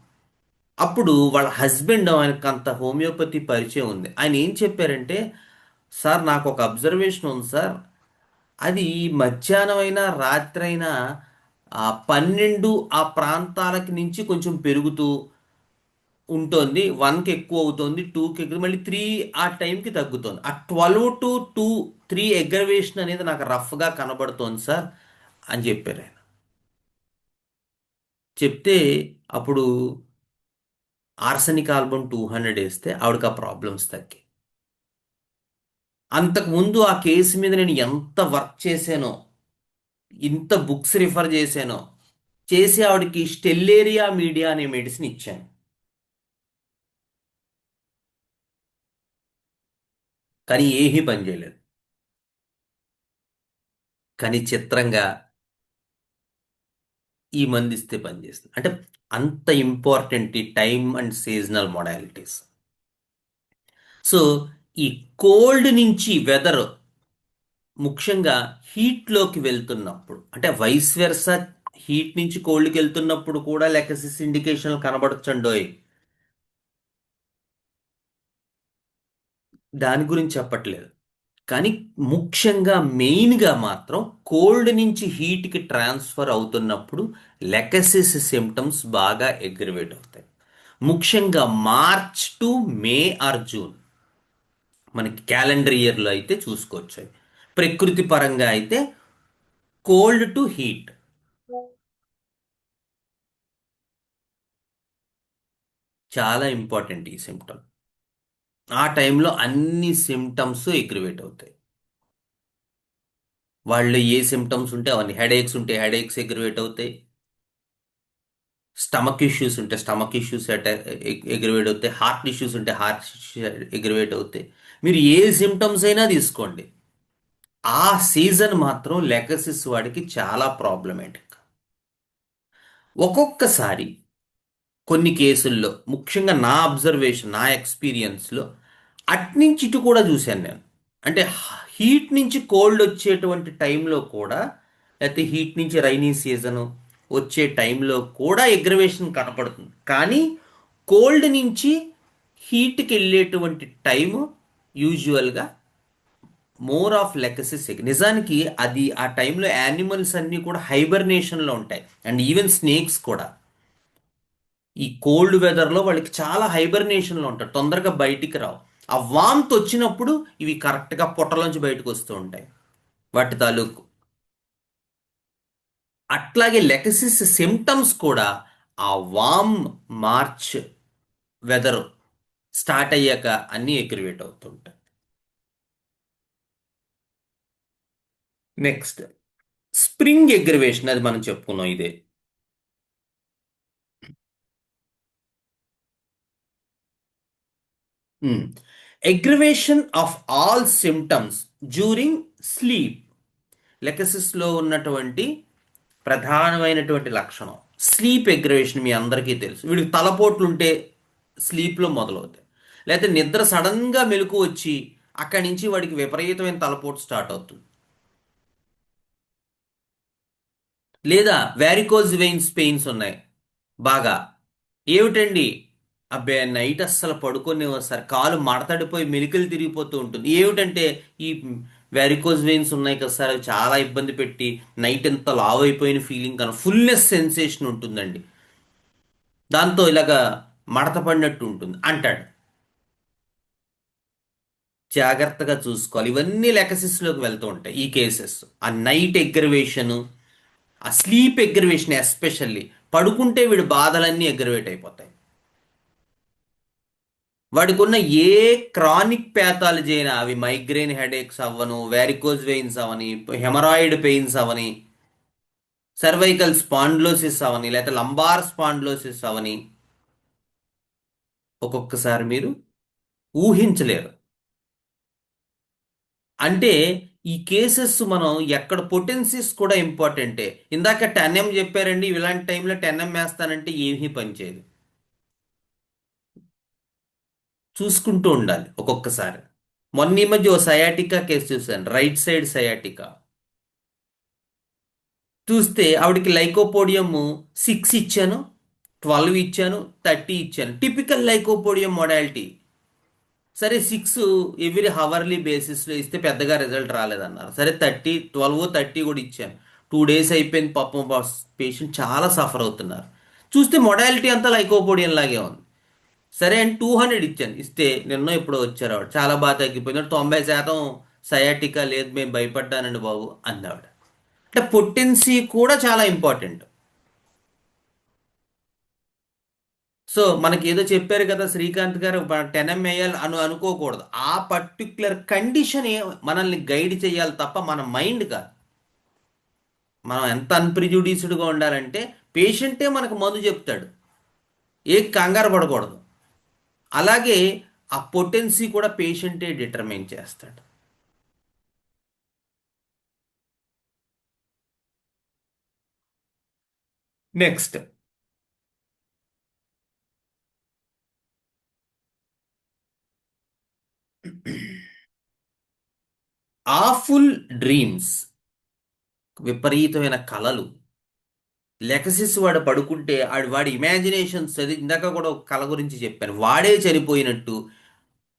అప్పుడు వాళ్ళ హస్బెండ్, ఆయనకు అంత హోమియోపతి పరిచయం ఉంది, ఆయన ఏం చెప్పారంటే, సార్ నాకు ఒక అబ్జర్వేషన్ ఉంది సార్, అది మధ్యాహ్నం అయినా రాత్రి అయినా 12 ఆ ప్రాంతాలకి నుంచి కొంచెం పెరుగుతూ ఉంటుంది, 1కి ఎక్కువ అవుతుంది, 2కి ఎక్కువ, మళ్ళీ 3 ఆ టైంకి తగ్గుతుంది. ఆ 12 టు 2, 3 ఎగ్రవేషన్ అనేది నాకు రఫ్గా కనబడుతోంది సార్ అని చెప్పారు ఆయన. చెప్తే అప్పుడు ఆర్సనిక్ ఆల్బమ్ 200 వేస్తే ఆవిడకి ఆ ప్రాబ్లమ్స్ తగ్గాయి. అంతకుముందు ఆ కేసు మీద నేను ఎంత వర్క్ చేశానో, ఇంత బుక్స్ రిఫర్ చేశానో చేసి ఆవిడకి స్టెల్లేరియా మీడియా అనే మెడిసిన్ ఇచ్చాను. కానీ ఏమీ పని చేయలేదు. కానీ చిత్రంగా ఈ మంది ఇస్తే పనిచేస్తుంది. అంటే అంత ఇంపార్టెంట్ ఈ time and seasonal modalities. So ఈ కోల్డ్ నుంచి వెదర్, ముఖ్యంగా హీట్లోకి వెళ్తున్నప్పుడు, అంటే వైస్ వెర్సా, హీట్ నుంచి కోల్డ్కి వెళ్తున్నప్పుడు కూడా లెకసిస్ ఇండికేషన్లు కనబడచ్చండోయ్. దాని గురించి చెప్పట్లేదు, కానీ ముఖ్యంగా మెయిన్గా మాత్రం కోల్డ్ నుంచి హీట్కి ట్రాన్స్ఫర్ అవుతున్నప్పుడు లెకసిస్ సిమ్టమ్స్ బాగా ఎగ్రివేట్ అవుతాయి. ముఖ్యంగా March to May are June మనకి క్యాలెండర్ ఇయర్లో అయితే చూసుకోవచ్చు. ప్రకృతి పరంగా అయితే కోల్డ్ టు హీట్ చాలా ఇంపార్టెంట్ ఈ సిమ్టమ్. ఆ టైంలో అన్ని సిమ్టమ్స్ ఎగ్రివేట్ అవుతాయి. వాళ్ళు ఏ సిమ్టమ్స్ ఉంటే అవన్నీ, హెడేక్స్ ఉంటే హెడేక్స్ ఎగ్రివేట్ అవుతాయి, స్టమక్ ఇష్యూస్ ఉంటే స్టమక్ ఇష్యూస్ ఎగ్రివేట్ అవుతాయి, హార్ట్ ఇష్యూస్ ఉంటే హార్ట్ ఎగ్రివేట్ అవుతాయి. మీరు ఏ సిమ్టమ్స్ అయినా తీసుకోండి, ఆ సీజన్ మాత్రం లెకసిస్ వాడికి చాలా ప్రాబ్లమేటిక్. ఒక్కొక్కసారి కొన్ని కేసుల్లో, ముఖ్యంగా నా అబ్జర్వేషన్, నా ఎక్స్పీరియన్స్లో అట్నుంచి ఇటు కూడా చూశాను నేను. అంటే హీట్ నుంచి కోల్డ్ వచ్చేటువంటి టైంలో కూడా, లేకపోతే హీట్ నుంచి రైనీ సీజను వచ్చే టైంలో కూడా ఎగ్రవేషన్ కనపడుతుంది. కానీ కోల్డ్ నుంచి హీట్కి వెళ్ళేటువంటి టైము యూజువల్గా మోర్ ఆఫ్ లెకసిస్. నిజానికి అది ఆ టైంలో యానిమల్స్ అన్నీ కూడా హైబర్నేషన్లో ఉంటాయి, అండ్ ఈవెన్ స్నేక్స్ కూడా. ఈ కోల్డ్ వెదర్లో వాళ్ళకి చాలా హైబర్నేషన్లో ఉంటారు, తొందరగా బయటికి రావు. ఆ వామ్త్ వచ్చినప్పుడు ఇవి కరెక్ట్గా పొట్టలోంచి బయటకు వస్తూ ఉంటాయి వాటి తాలూకు. అట్లాగే లెకసిస్ సిమ్టమ్స్ కూడా ఆ వామ్ మార్చ్ వెదర్ స్టార్ట్ అయ్యాక అన్నీ ఎగ్రివేట్ అవుతుంటాయి. నెక్స్ట్, స్ప్రింగ్ ఎగ్రివేషన్, అది మనం చెప్పుకున్నాం ఇదే. Aggravation of all symptoms during sleep. లెకసిస్లో ఉన్నటువంటి ప్రధానమైనటువంటి లక్షణం స్లీప్ అగ్రివేషన్. మీ అందరికీ తెలుసు, వీడికి తలపోట్లు ఉంటే స్లీప్లో మొదలవుతాయి, లేకపోతే నిద్ర సడన్గా మెలకు వచ్చి అక్కడి నుంచి వాడికి విపరీతమైన తలపోటు స్టార్ట్ అవుతుంది, లేదా వ్యారికోజ్ వెయిన్స్ పెయిన్స్ ఉన్నాయి బాగా. ఏమిటండి, అబ్బే నైట్ అస్సలు పడుకొని వస్తారు, కాలు మడతడిపోయి మెలికలు తిరిగిపోతూ ఉంటుంది. ఏమిటంటే ఈ వ్యారికోజ్ వెయిన్స్ ఉన్నాయి కదా సార్, అవి చాలా ఇబ్బంది పెట్టి నైట్ ఎంత లావ్ అయిపోయిన ఫీలింగ్ కన్నా ఫుల్నెస్ సెన్సేషన్ ఉంటుందండి, దాంతో ఇలాగా మడత పడినట్టు ఉంటుంది అంటాడు. జాగ్రత్తగా చూసుకోవాలి, ఇవన్నీ లెకసిస్లోకి వెళ్తూ ఉంటాయి ఈ కేసెస్. ఆ నైట్ ఎగ్రవేషను, ఆ స్లీప్ ఎగ్రవేషన్ ఎస్పెషల్లీ. పడుకుంటే వీడి బాధలన్నీ ఎగ్రవేట్ అయిపోతాయి. వాడికి ఉన్న ఏ క్రానిక్ ప్యాథాలజీ అయినా, అవి మైగ్రేన్ హెడేక్స్ అవ్వను, వ్యారికోజ్ వెయిన్స్ అవని, హెమరాయిడ్ పెయిన్స్ అవని, సర్వైకల్ స్పాండ్లోసిస్ అవని, లేకపోతే లంబార్ స్పాండ్లోసిస్ అవని, ఒక్కొక్కసారి మీరు ఊహించలేరు. అంటే ఈ కేసెస్ మనం ఎక్కడ పొటెన్సీస్ కూడా ఇంపార్టెంటే. ఇందాక 10M చెప్పారండి, ఇలాంటి టైంలో 10M వేస్తానంటే ఏమీ పనిచేయదు. చూసుకుంటూ ఉండాలి ఒక్కొక్కసారి. మొన్న ఈ మధ్య ఓ సయాటికా కేసు చూశాను, రైట్ సైడ్ సయాటికా. చూస్తే ఆవిడకి లైకోపోడియం 6 ఇచ్చాను, 12 ఇచ్చాను, 30 ఇచ్చాను, టిపికల్ లైకోపోడియం మోడాలిటీ. సరే 6 ఎవ్రీ హవర్లీ బేసిస్లో ఇస్తే పెద్దగా రిజల్ట్ రాలేదన్నారు. సరే 12, 30 కూడా ఇచ్చాను. 2 days అయిపోయింది, పాపం పేషెంట్ చాలా సఫర్ అవుతున్నారు. చూస్తే మొడాలిటీ అంతా లైకోపోడియం లాగే ఉంది. సరే అని 200 ఇచ్చాను, ఇస్తే నిన్న ఎప్పుడో వచ్చారు ఆవిడ, చాలా బాగా తగ్గిపోయింది, 90% సయాటికా లేదు, మేము భయపడ్డానండి బాబు అంది ఆవిడ. అంటే పొటెన్సీ కూడా చాలా ఇంపార్టెంట్. సో మనకి ఏదో చెప్పారు కదా శ్రీకాంత్ గారు, 10M వేయాలి అనుకోకూడదు. ఆ పర్టిక్యులర్ కండిషన్ మనల్ని గైడ్ చేయాలి తప్ప మన మైండ్ కాదు. మనం ఎంత అన్ప్రిజుడీస్డ్గా ఉండాలంటే పేషెంటే మనకు మందు చెప్తాడు, ఏ కంగారు పడకూడదు. అలాగే ఆ పొటెన్సీ కూడా పేషెంటే డిటర్మైన్ చేస్తాడు. నెక్స్ట్, ఆఫుల్ డ్రీమ్స్, విపరీతమైన కలలు. లెకసిస్ వాడు పడుకుంటే వాడి ఇమాజినేషన్స్, అది ఇందాక కూడా ఒక కళ గురించి చెప్పాను, వాడే చనిపోయినట్టు,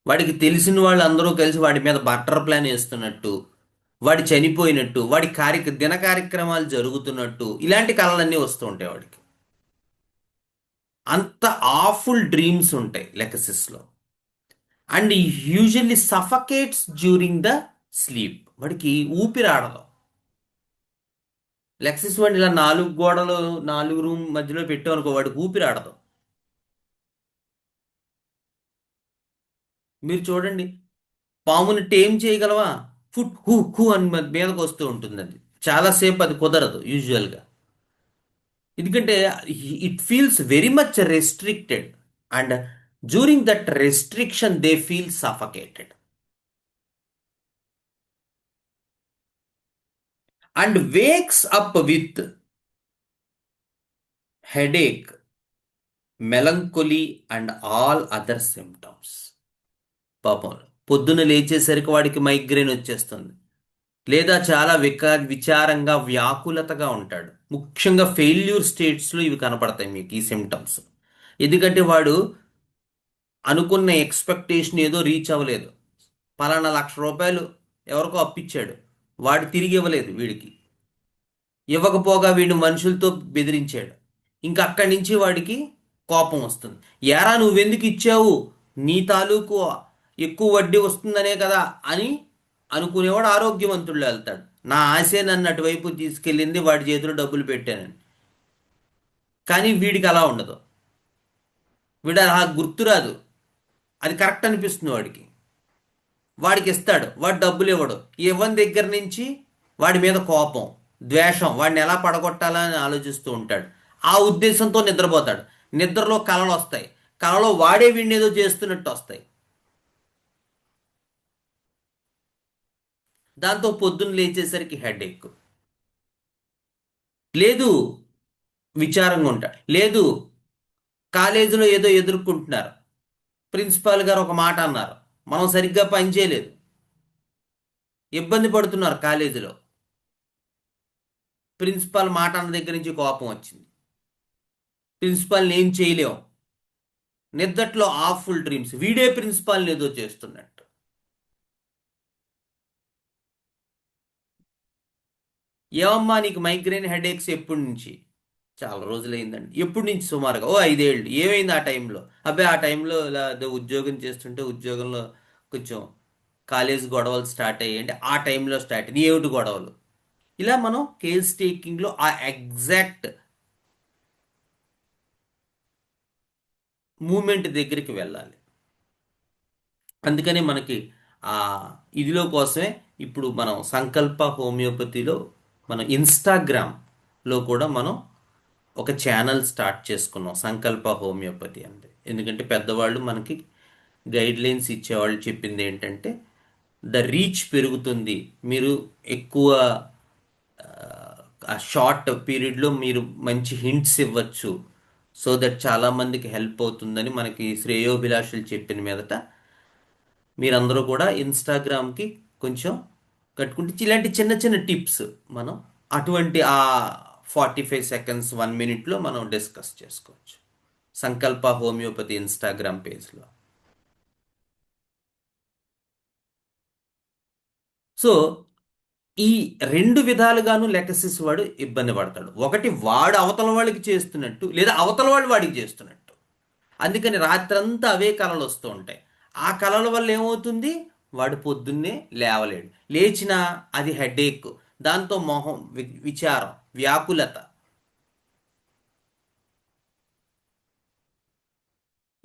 వాడికి తెలిసిన వాళ్ళు అందరూ కలిసి వాడి మీద బట్టర్ ప్లాన్ వేస్తున్నట్టు, వాడి చనిపోయినట్టు, వాడి దిన కార్యక్రమాలు జరుగుతున్నట్టు, ఇలాంటి కళలన్నీ వస్తూ ఉంటాయి వాడికి. అంత ఆఫుల్ డ్రీమ్స్ ఉంటాయి లెకసిస్లో. And usually suffocates during the sleep. వాడికి ఊపిరాడదు. లెక్సిస్ వాడిని ఇలా 4 గోడలు 4 రూమ్ మధ్యలో పెట్టామనుకో, వాడికి ఊపిరాడదు. మీరు చూడండి, పాముని టేమ్ చేయగలవా? ఫుట్ హూ హూ అని మీదకి వస్తూ ఉంటుంది, అది చాలాసేపు అది కుదరదు యూజువల్గా. ఎందుకంటే it feels very much restricted, and during that restriction they feel suffocated and wakes up with headache, melancholy and all other symptoms. పాపం పొద్దున లేచేసరికి వాడికి మైగ్రేన్ వచ్చేస్తుంది, లేదా చాలా విచారంగా వ్యాకులతగా ఉంటాడు. ముఖ్యంగా ఫెయిల్యూర్ స్టేట్స్లో ఇవి కనపడతాయి మీకు ఈ సిమ్టమ్స్. ఎందుకంటే వాడు అనుకున్న ఎక్స్పెక్టేషన్ ఏదో రీచ్ అవ్వలేదు. పలానా ₹1,00,000 ఎవరికో అప్పిచ్చాడు, వాడు తిరిగి ఇవ్వలేదు, వీడికి ఇవ్వకపోగా వీడు మనుషులతో బెదిరించాడు. ఇంకా అక్కడి నుంచి వాడికి కోపం వస్తుంది. యారా నువ్వెందుకు ఇచ్చావు, నీ తాలూకు ఎక్కువ వడ్డీ వస్తుందనే కదా అని అనుకునేవాడు ఆరోగ్యవంతుడు వెళ్తాడు. నా ఆశే నన్ను అటువైపు తీసుకెళ్ళింది, వాడి చేతిలో డబ్బులు పెట్టానని. కానీ వీడికి అలా ఉండదు, వీడు అలా గుర్తురాదు, అది కరెక్ట్ అనిపిస్తుంది వాడికి. వాడికి ఇస్తాడు, వాడు డబ్బులు ఇవ్వడు. ఇవ్వని దగ్గర నుంచి వాడి మీద కోపం, ద్వేషం, వాడిని ఎలా పడగొట్టాలని ఆలోచిస్తూ ఉంటాడు. ఆ ఉద్దేశంతో నిద్రపోతాడు. నిద్రలో కలలు వస్తాయి, కలలో వాడే వీడిని ఏదో చేస్తున్నట్టు వస్తాయి. దాంతో పొద్దున్న లేచేసరికి హెడేక్. లేదు విచారంగా ఉంటాడు. లేదు కాలేజీలో ఏదో ఎదుర్కొంటున్నారు, ప్రిన్సిపాల్ గారు ఒక మాట అన్నారు, మనం సరిగ్గా పని చేయలేదు, ఇబ్బంది పడుతున్నారు కాలేజీలో, ప్రిన్సిపాల్ మాట అన్న దగ్గర నుంచి కోపం వచ్చింది, ప్రిన్సిపాల్ని ఏం చేయలేం, నిద్దట్లో ఆఫుల్ డ్రీమ్స్, వీడే ప్రిన్సిపాల్ని ఏదో చేస్తున్నట్టు. ఏమమ్మా నీకు మైగ్రేన్ హెడేక్స్ ఎప్పటి నుంచి? చాలా రోజులైందండి. ఎప్పటి నుంచి? సుమారుగా 5 ఏళ్ళు. ఏమైంది ఆ టైంలో? అబ్బాయి ఆ టైంలో ఇలా ఏదో ఉద్యోగం చేస్తుంటే ఉద్యోగంలో కొంచెం కాలేజ్ గొడవలు స్టార్ట్ అయ్యాయంటే ఆ టైంలో స్టార్ట్ అయ్యి ఏమిటి గొడవలు. ఇలా మనం కేస్ టేకింగ్లో ఆ ఎగ్జాక్ట్ మూమెంట్ దగ్గరికి వెళ్ళాలి. అందుకని మనకి ఆ ఇదిలో కోసమే ఇప్పుడు మనం సంకల్ప హోమియోపతిలో మనం ఇన్స్టాగ్రామ్లో కూడా మనం ఒక ఛానల్ స్టార్ట్ చేసుకున్నాం, సంకల్ప హోమియోపతి అంటే. ఎందుకంటే పెద్దవాళ్ళు మనకి గైడ్ లైన్స్ ఇచ్చేవాళ్ళు చెప్పింది ఏంటంటే ద రీచ్ పెరుగుతుంది, మీరు ఎక్కువ ఆ షార్ట్ పీరియడ్లో మీరు మంచి హింట్స్ ఇవ్వచ్చు, సో దట్ చాలామందికి హెల్ప్ అవుతుందని మనకి శ్రేయోభిలాషులు చెప్పిన మీదట మీరందరూ కూడా ఇన్స్టాగ్రామ్కి కొంచెం కట్టుకుంటే ఇలాంటి చిన్న చిన్న టిప్స్ మనం అటువంటి ఆ 45 సెకండ్స్ 1 మినిట్లో మనం డిస్కస్ చేసుకోవచ్చు సంకల్ప హోమియోపతి ఇన్స్టాగ్రామ్ పేజ్లో. సో ఈ 2 విధాలుగాను లెకసిస్ వాడు ఇబ్బంది పడతాడు. ఒకటి వాడు అవతల వాళ్ళకి చేస్తున్నట్టు, లేదా అవతల వాళ్ళు వాడికి చేస్తున్నట్టు. అందుకని రాత్రంతా అవే కలలు వస్తూ ఉంటాయి. ఆ కలల వల్ల ఏమవుతుంది, వాడు పొద్దున్నే లేవలేడు, లేచినా అది హెడేక్, దాంతో మొహం విచారం, వ్యాకులత,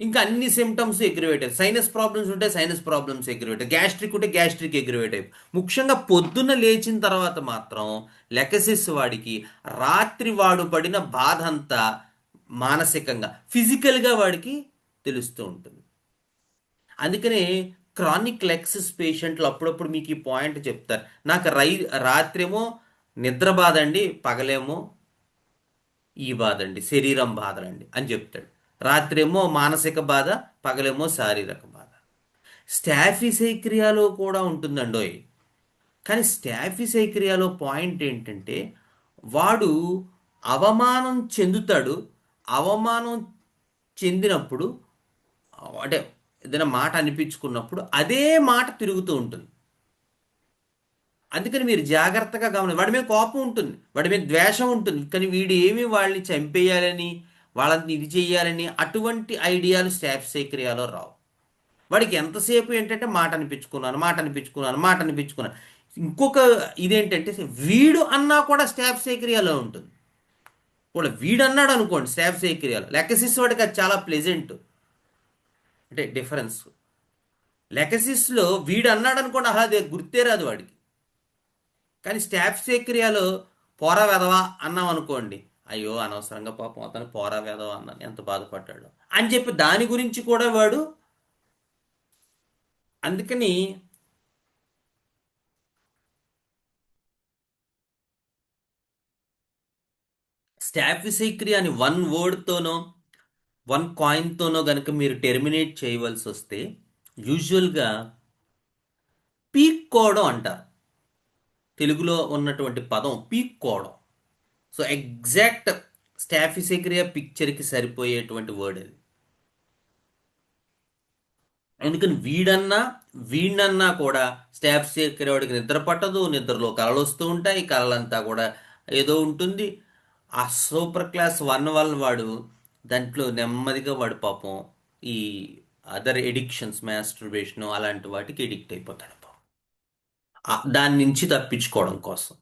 ఇంకా అన్ని సిమ్టమ్స్ ఎగ్రివేట్ అయ్యి, సైనస్ ప్రాబ్లమ్స్ ఉంటే సైనస్ ప్రాబ్లమ్స్ ఎగ్రివేట్, గ్యాస్ట్రిక్ ఉంటే గ్యాస్ట్రిక్ ఎగ్రివేట్ అయ్యి. ముఖ్యంగా పొద్దున్న లేచిన తర్వాత మాత్రం లెకసిస్ వాడికి రాత్రి వాడు పడిన బాధ అంతా మానసికంగా ఫిజికల్గా వాడికి తెలుస్తూ ఉంటుంది. అందుకనే క్రానిక్ లెక్సిస్ పేషెంట్లు అప్పుడప్పుడు మీకు ఈ పాయింట్ చెప్తారు, నాకు రాత్రేమో నిద్ర బాధ అండి, పగలేమో ఈ బాధ అండి, శరీరం బాధలండి అని చెప్తాడు. రాత్రేమో మానసిక బాధ, పగలేమో శారీరక బాధ. స్టాఫిసైక్రియాలో కూడా ఉంటుందండోయ్. కానీ స్టాఫిసైక్రియాలో పాయింట్ ఏంటంటే వాడు అవమానం చెందుతాడు, అవమానం చెందినప్పుడు అంటే ఏదైనా మాట అనిపించుకున్నప్పుడు అదే మాట తిరుగుతూ ఉంటుంది. అందుకని మీరు జాగ్రత్తగా గమనించండి. వాడి మీద కోపం ఉంటుంది, వాడి మీద ద్వేషం ఉంటుంది, కానీ వీడు ఏమి వాళ్ళని చంపేయాలని, వాళ్ళని ఇది చేయాలని అటువంటి ఐడియాలు స్టాఫిసైక్రియాలో రావు. వాడికి ఎంతసేపు ఏంటంటే మాట అనిపించుకున్నాను, మాట అనిపించుకున్నాను, మాట అనిపించుకున్నాను. ఇంకొక ఇదేంటంటే వీడు అన్నా కూడా స్టాఫిసైక్రియాలో ఉంటుంది. కూడా వీడు అన్నాడు అనుకోండి స్టాఫిసైక్రియాలో, లెక్కసిస్ వాడికి అది చాలా ప్లెజెంట్. అంటే డిఫరెన్స్, లెకసిస్లో వీడు అన్నాడు అనుకోండి అదే గుర్తే రాదు వాడికి. కానీ స్టాఫిసైక్రియాలో పోరా వెధవా అన్నాం అనుకోండి, అయ్యో అనవసరంగా పాపం అతను పోరా వెధవా అన్నాను, ఎంత బాధపడ్డాడు అని చెప్పి దాని గురించి కూడా వాడు. అందుకని స్టాఫిసైక్రియాని 1 వర్డ్తోనో 1 కాయిన్తోనో కనుక మీరు టెర్మినేట్ చేయవలసి వస్తే యూజువల్గా పీక్కోవడం అంటారు. తెలుగులో ఉన్నటువంటి పదం పీక్కోవడం. సో ఎగ్జాక్ట్ స్టాఫిసైక్రియా పిక్చర్కి సరిపోయేటువంటి వర్డ్ అది. అందుకని వీడన్నా కూడా స్టాఫిసైక్రియా వాడికి నిద్ర పట్టదు, నిద్రలో కళలు వస్తూ ఉంటాయి, కళలంతా కూడా ఏదో ఉంటుంది. ఆ సూపర్ క్లాస్ 1 వల్ల వాడు దాంట్లో నెమ్మదిగా వాడు పాపం ఈ అదర్ ఎడిక్షన్స్, మాస్టర్బేషన్ అలాంటి వాటికి ఎడిక్ట్ అయిపోతాడు పాపం. దాని నుంచి తప్పించుకోవడం కోసం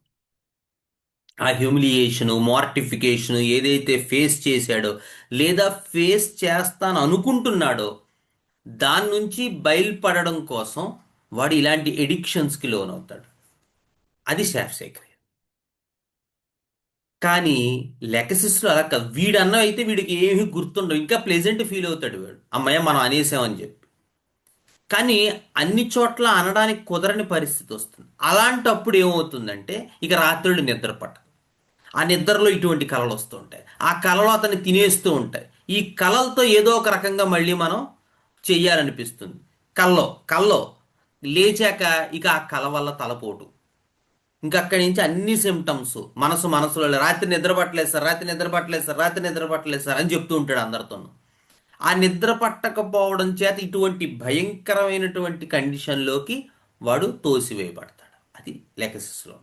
ఆ హ్యూమిలియేషను, మార్టిఫికేషను ఏదైతే ఫేస్ చేశాడో లేదా ఫేస్ చేస్తాను అనుకుంటున్నాడో దాని నుంచి బయలుపడడం కోసం వాడు ఇలాంటి ఎడిక్షన్స్కి లోనవుతాడు. అది స్టాఫిసైక్రియా. కానీ లెకసిస్లో అలా కాదు. వీడు అన్న అయితే వీడికి ఏమీ గుర్తుండవు, ఇంకా ప్లెజెంట్ ఫీల్ అవుతాడు వాడు, అమ్మయ్య మనం అనేసామని చెప్పి. కానీ అన్ని చోట్ల అనడానికి కుదరని పరిస్థితి వస్తుంది. అలాంటప్పుడు ఏమవుతుందంటే ఇక రాత్రుళ్ళు నిద్ర పట్టదు. ఆ నిద్రలో ఇటువంటి కళలు వస్తూ ఉంటాయి. ఆ కళలు అతన్ని తినేస్తూ ఉంటాయి. ఈ కళలతో ఏదో ఒక రకంగా మళ్ళీ మనం చెయ్యాలనిపిస్తుంది. కల్లో కల్లో లేచాక ఇక ఆ కళ వల్ల తలపోటు, ఇంకా అక్కడి నుంచి అన్ని సిమ్టమ్స్, మనసులో రాత్రి నిద్ర పట్టలేదు సార్, రాత్రి నిద్ర పట్టలేదు సార్, రాత్రి నిద్ర పట్టలేదు సార్ అని చెప్తూ ఉంటాడు అందరితోనూ. ఆ నిద్ర పట్టకపోవడం చేత ఇటువంటి భయంకరమైనటువంటి కండిషన్లోకి వాడు తోసివేయబడతాడు. అది లెకసిస్లో.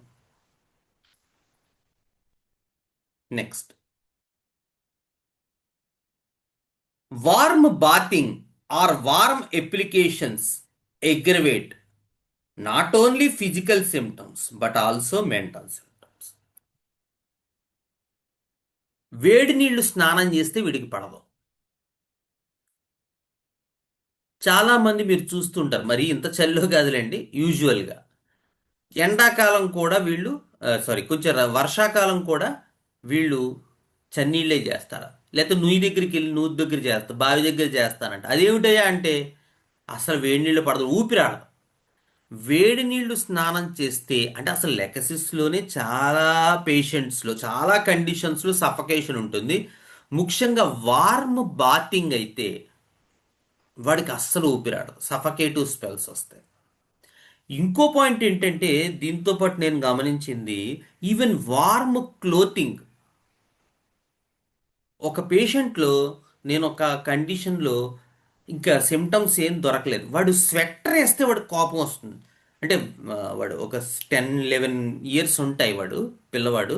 Next, warm bathing or warm applications aggravate not only physical symptoms but also mental symptoms. వేడి నీళ్లు స్నానం చేస్తే వీడికి పడదు. చాలా మంది మీరు చూస్తుంటారు, మరి ఇంత చలిలో కాదులేండి, యూజువల్గా ఎండాకాలం కూడా వీళ్ళు కొంచెం వర్షాకాలం కూడా వీళ్ళు చన్నీళ్ళే చేస్తారు. లేకపోతే నూయి దగ్గరికి వెళ్ళి నూతి దగ్గర చేస్తారు, బావి దగ్గర చేస్తానంట. అదేమిటయ్యా అంటే అసలు వేడి నీళ్ళు పడదు, ఊపిరాడదు. వేడి నీళ్లు స్నానం చేస్తే అంటే అసలు లెకసిస్లోనే చాలా పేషెంట్స్లో చాలా కండిషన్స్లో సఫకేషన్ ఉంటుంది. ముఖ్యంగా వార్మ్ బాతింగ్ అయితే వాడికి అస్సలు ఊపిరాడదు, సఫకేటివ్ స్పెల్స్ వస్తాయి. ఇంకో పాయింట్ ఏంటంటే దీంతో పాటు నేను గమనించింది, ఈవెన్ వార్మ్ క్లోతింగ్. ఒక పేషెంట్లో నేను ఒక కండిషన్లో ఇంకా సిమ్టమ్స్ ఏం దొరకలేదు, వాడు స్వెటర్ వేస్తే వాడు కోపం వస్తుంది. అంటే వాడు ఒక 10-11 ఇయర్స్ ఉంటాయి వాడు పిల్లవాడు.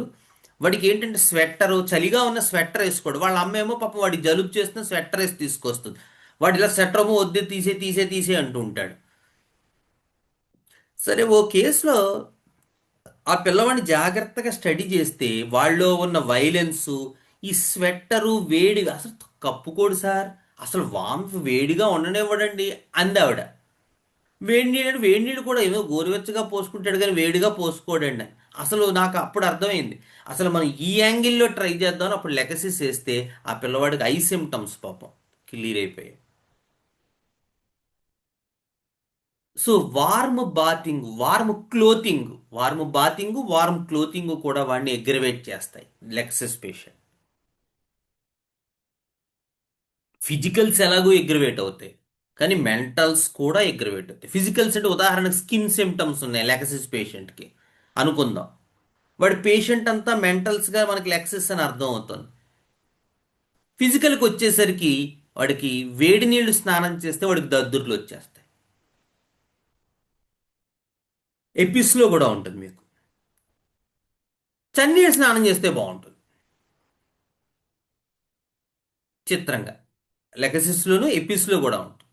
వాడికి ఏంటంటే స్వెట్టరు, చలిగా ఉన్న స్వెటర్ వేసుకోడు. వాళ్ళ అమ్మ ఏమో పాపం వాడికి జలుబు చేస్తున్న స్వెటర్ వేసి తీసుకొస్తుంది. వాడు ఇలా స్వెటర్ ఏమో వద్దే, తీసే అంటూ ఉంటాడు. సరే, ఓ కేసులో ఆ పిల్లవాడిని జాగ్రత్తగా స్టడీ చేస్తే వాళ్ళలో ఉన్న వైలెన్సు, ఈ స్వెట్టరు వేడిగా అసలు కప్పుకోడు సార్, అసలు వామ్స్ వేడిగా ఉండనివ్వడండి అంది ఆవిడ. వేడి నీళ్ళు కూడా ఏదో గోరువెచ్చగా పోసుకుంటాడు కానీ వేడిగా పోసుకోడండి. అసలు నాకు అప్పుడు అర్థమైంది, అసలు మనం ఈ యాంగిల్లో ట్రై చేద్దాం. అప్పుడు లెగసిస్ వేస్తే ఆ పిల్లవాడికి ఐ సిమ్టమ్స్ పాపం క్లియర్ అయిపోయాయి. So warm bathing, warm clothing కూడా వాడిని అగ్రవేట్ చేస్తాయి లెక్సస్ పేషెంట్. ఫిజికల్స్ ఎలాగో అగ్రవేట్ అవుతాయి, కానీ మెంటల్స్ కూడా అగ్రవేట్ అవుతాయి. ఫిజికల్స్ అంటే ఉదాహరణకు స్కిన్ సిమ్టమ్స్ ఉన్నాయి లెక్సస్ పేషెంట్కి అనుకుందాం. వాడి పేషెంట్ అంతా మెంటల్స్గా మనకి లెక్సస్ అని అర్థం అవుతుంది. ఫిజికల్కి వచ్చేసరికి వాడికి వేడి నీళ్లు స్నానం చేస్తే వాడికి దద్దుర్లు వచ్చేస్తాయి. ఎపిస్లో కూడా ఉంటుంది, మీకు చన్నీళ్ళు స్నానం చేస్తే బాగుంటుంది. చిత్రంగా లెగసిస్లోను ఎపిస్లో కూడా ఉంటుంది.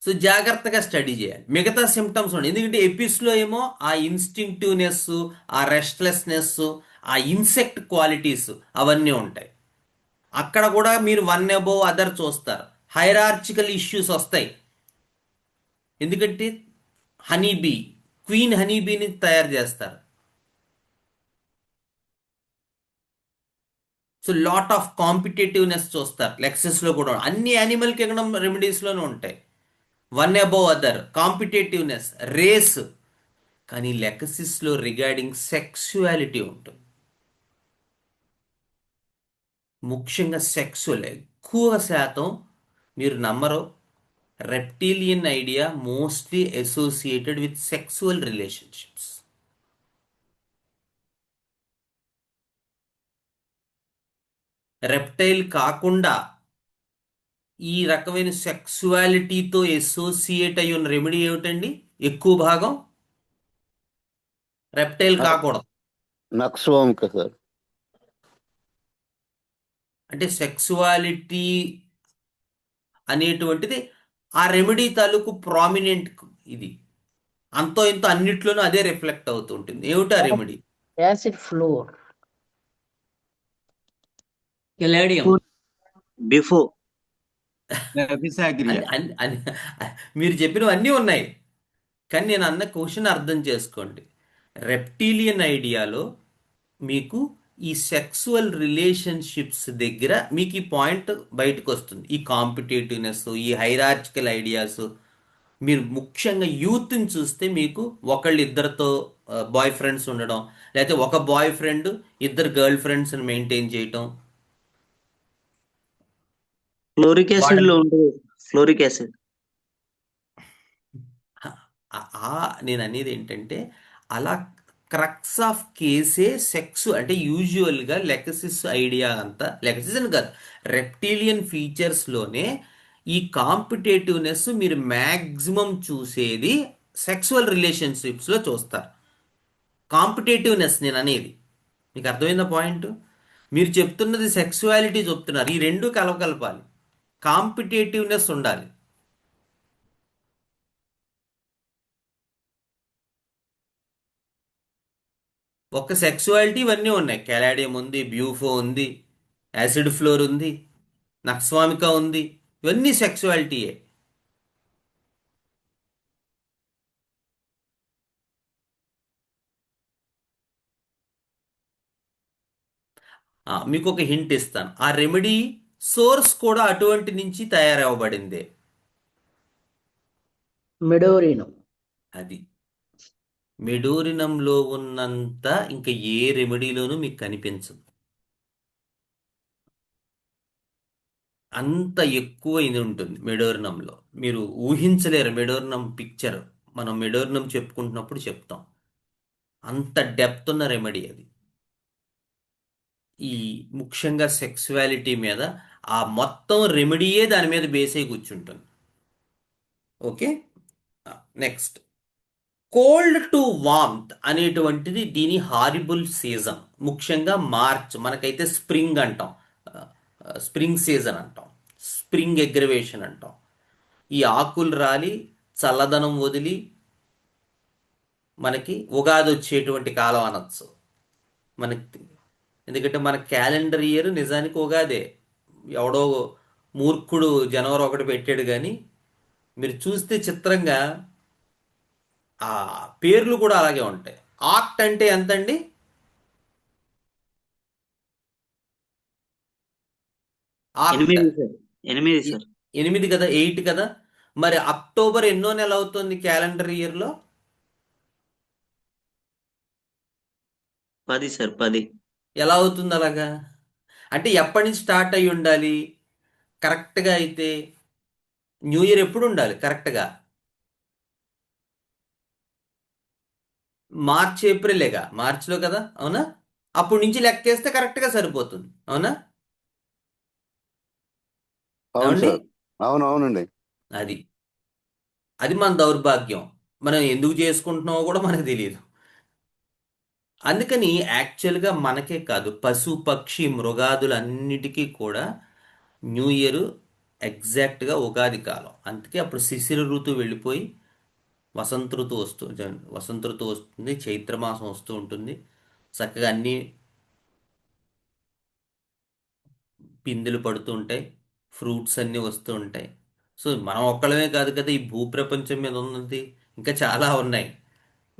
సో జాగ్రత్తగా స్టడీ చేయాలి. మిగతా సిమ్టమ్స్ ఉన్నాయి, ఎందుకంటే ఎపిస్లో ఏమో ఆ ఇన్స్టింక్టివ్నెస్, ఆ రెస్ట్లెస్నెస్, ఆ ఇన్సెక్ట్ క్వాలిటీస్ అవన్నీ ఉంటాయి. అక్కడ కూడా మీరు వన్ అబోవ్ అదర్ చూస్తారు, హైరార్చికల్ ఇష్యూస్ వస్తాయి. ఎందుకంటే హనీబీ, క్వీన్ హనీబీని తయారు చేస్తారు. సో లాట్ ఆఫ్ కాంపిటేటివ్నెస్ చూస్తారు లెక్సెస్లో కూడా. అన్ని యానిమల్ కింగ్డమ్ రెమెడీస్లోనూ ఉంటాయి, one above other, competitiveness, race. కానీ లెకసిస్లో రిగార్డింగ్ సెక్సువాలిటీ ఉంటుంది. ముఖ్యంగా సెక్సువల్ ఎక్కువ శాతం, మీరు నమ్మరు, reptilian idea mostly associated with sexual relationships. Reptile కాకుండా ఈ రకమైన సెక్సువాలిటీతో అసోసియేట్ అయి ఉన్న రెమెడీ ఏమిటండి? ఎక్కువ భాగం రెప్టైల్ కాకూడదు. Nux vomica sir. అంటే సెక్సువాలిటీ అనేటువంటిది ఆ రెమెడీ తాలూకు ప్రామినెంట్ ఇది. అంతో ఇంతో అన్నిట్లోనూ అదే రిఫ్లెక్ట్ అవుతూ ఉంటుంది. ఏమిటా రెమెడీ? యాసిడ్ ఫ్లోర్, కెలాడియం, బిఫో, మీరు చెప్పినవి అన్నీ ఉన్నాయి, కానీ నేను అన్న క్వశ్చన్ అర్థం చేసుకోండి. రెప్టీలియన్ ఐడియాలో మీకు ఈ సెక్సువల్ రిలేషన్షిప్స్ దగ్గర మీకు ఈ పాయింట్ బయటకు వస్తుంది. ఈ కాంపిటేటివ్నెస్, ఈ హైరార్చికల్ ఐడియాస్. మీరు ముఖ్యంగా యూత్ని చూస్తే మీకు ఒకళ్ళు ఇద్దరితో బాయ్ ఫ్రెండ్స్ ఉండడం, లేకపోతే ఒక బాయ్ ఫ్రెండ్ ఇద్దరు గర్ల్ ఫ్రెండ్స్ని మెయింటైన్ చేయటం. ఫ్లోరిక్ యాసిడ్ వాళ్ళ లో ఉంటుంది. Fluoric acid. నేను అనేది ఏంటంటే అలా క్రక్స్ ఆఫ్ కేసే సెక్స్ అంటే యూజువల్గా లెకసిస్ ఐడియా అంతా, లెకసిస్ అని కాదు, రెప్టీలియన్ ఫీచర్స్లోనే ఈ కాంపిటేటివ్నెస్ మీరు మ్యాక్సిమం చూసేది సెక్సువల్ రిలేషన్షిప్స్లో చూస్తారు. కాంపిటేటివ్నెస్ నేను అనేది మీకు అర్థమైందా పాయింట్? మీరు చెప్తున్నది సెక్సువాలిటీ చెప్తున్నారు, ఈ రెండు కలపాలి. కాంపిటేటివ్నెస్ ఉండాలి. ఒక్క సెక్సువాలిటీ ఇవన్నీ ఉన్నాయి. కెలాడియం ఉంది, బ్యూఫో ఉంది, యాసిడ్ ఫ్లోర్ ఉంది, నక్స్వామిక ఉంది. ఇవన్నీ సెక్సువాలిటీయే. మీకు ఒక హింట్ ఇస్తాను. ఆ రెమెడీ సోర్స్ కూడా అటువంటి నుంచి తయారవ్వబడిందే. మెడోరినం. అది మెడోరినంలో ఉన్నంత ఇంకా ఏ రెమెడీలోనూ మీకు కనిపించదు. అంత ఎక్కువ ఇది ఉంటుంది మెడోరినంలో. మీరు ఊహించలేరు మెడోరినం పిక్చర్. మనం మెడోరినం చెప్పుకుంటున్నప్పుడు చెప్తాం. అంత డెప్త్ ఉన్న రెమెడీ అది. ఈ ముఖ్యంగా సెక్సువాలిటీ మీద ఆ మొత్తం రెమెడీయే దాని మీద బేస్ అయి కూర్చుంటుంది. Okay, next cold to warmth అనేటువంటిది దీని హారిబుల్ సీజన్. ముఖ్యంగా మార్చ్, మనకైతే స్ప్రింగ్ అంటాం, స్ప్రింగ్ సీజన్ అంటాం, స్ప్రింగ్ ఎగ్రవేషన్ అంటాం. ఈ ఆకులు రాలి చల్లదనం వదిలి మనకి ఉగాది వచ్చేటువంటి కాలం అనొచ్చు మనకి. ఎందుకంటే మన క్యాలెండర్ ఇయర్ నిజానికి ఉగాదే. ఎవడో మూర్ఖుడు జనవరి 1 పెట్టాడు, కానీ మీరు చూస్తే చిత్రంగా ఆ పేర్లు కూడా అలాగే ఉంటాయి. ఆక్ట్ అంటే ఎంతండి? Act 8 sir. 8 సార్. 8 కదా, 8 కదా. మరి అక్టోబర్ ఎన్నో నెల అవుతుంది క్యాలెండర్ ఇయర్లో? 10 సార్. 10. ఎలా అవుతుంది అలాగా? అంటే ఎప్పటి నుంచి స్టార్ట్ అయ్యి ఉండాలి కరెక్ట్గా? అయితే న్యూ ఇయర్ ఎప్పుడు ఉండాలి కరెక్ట్గా? మార్చ్ ఏప్రిలేగా, మార్చిలో కదా, అవునా? అప్పటి నుంచి లెక్కేస్తే కరెక్ట్గా సరిపోతుంది, అవునా? అవును ఏమండి? సార్. అవునండి. అది అది మన దౌర్భాగ్యం. మనం ఎందుకు చేసుకుంటున్నామో కూడా మనకు తెలియదు. అందుకని యాక్చువల్గా మనకే కాదు, పశు పక్షి మృగాదులన్నిటికీ కూడా న్యూ ఇయర్ ఎగ్జాక్ట్గా ఉగాది కాలం. అందుకే అప్పుడు శిశిర ఋతువు వెళ్ళిపోయి వసంత ఋతువు వసంత ఋతువు వస్తుంది, చైత్రమాసం వస్తూ ఉంటుంది. చక్కగా అన్నీ పిందెలు పడుతూ ఉంటాయి, ఫ్రూట్స్ అన్నీ వస్తూ ఉంటాయి. సో మనం ఒక్కళ్ళమే కాదు కదా ఈ భూప్రపంచం మీద ఉన్నది, ఇంకా చాలా ఉన్నాయి.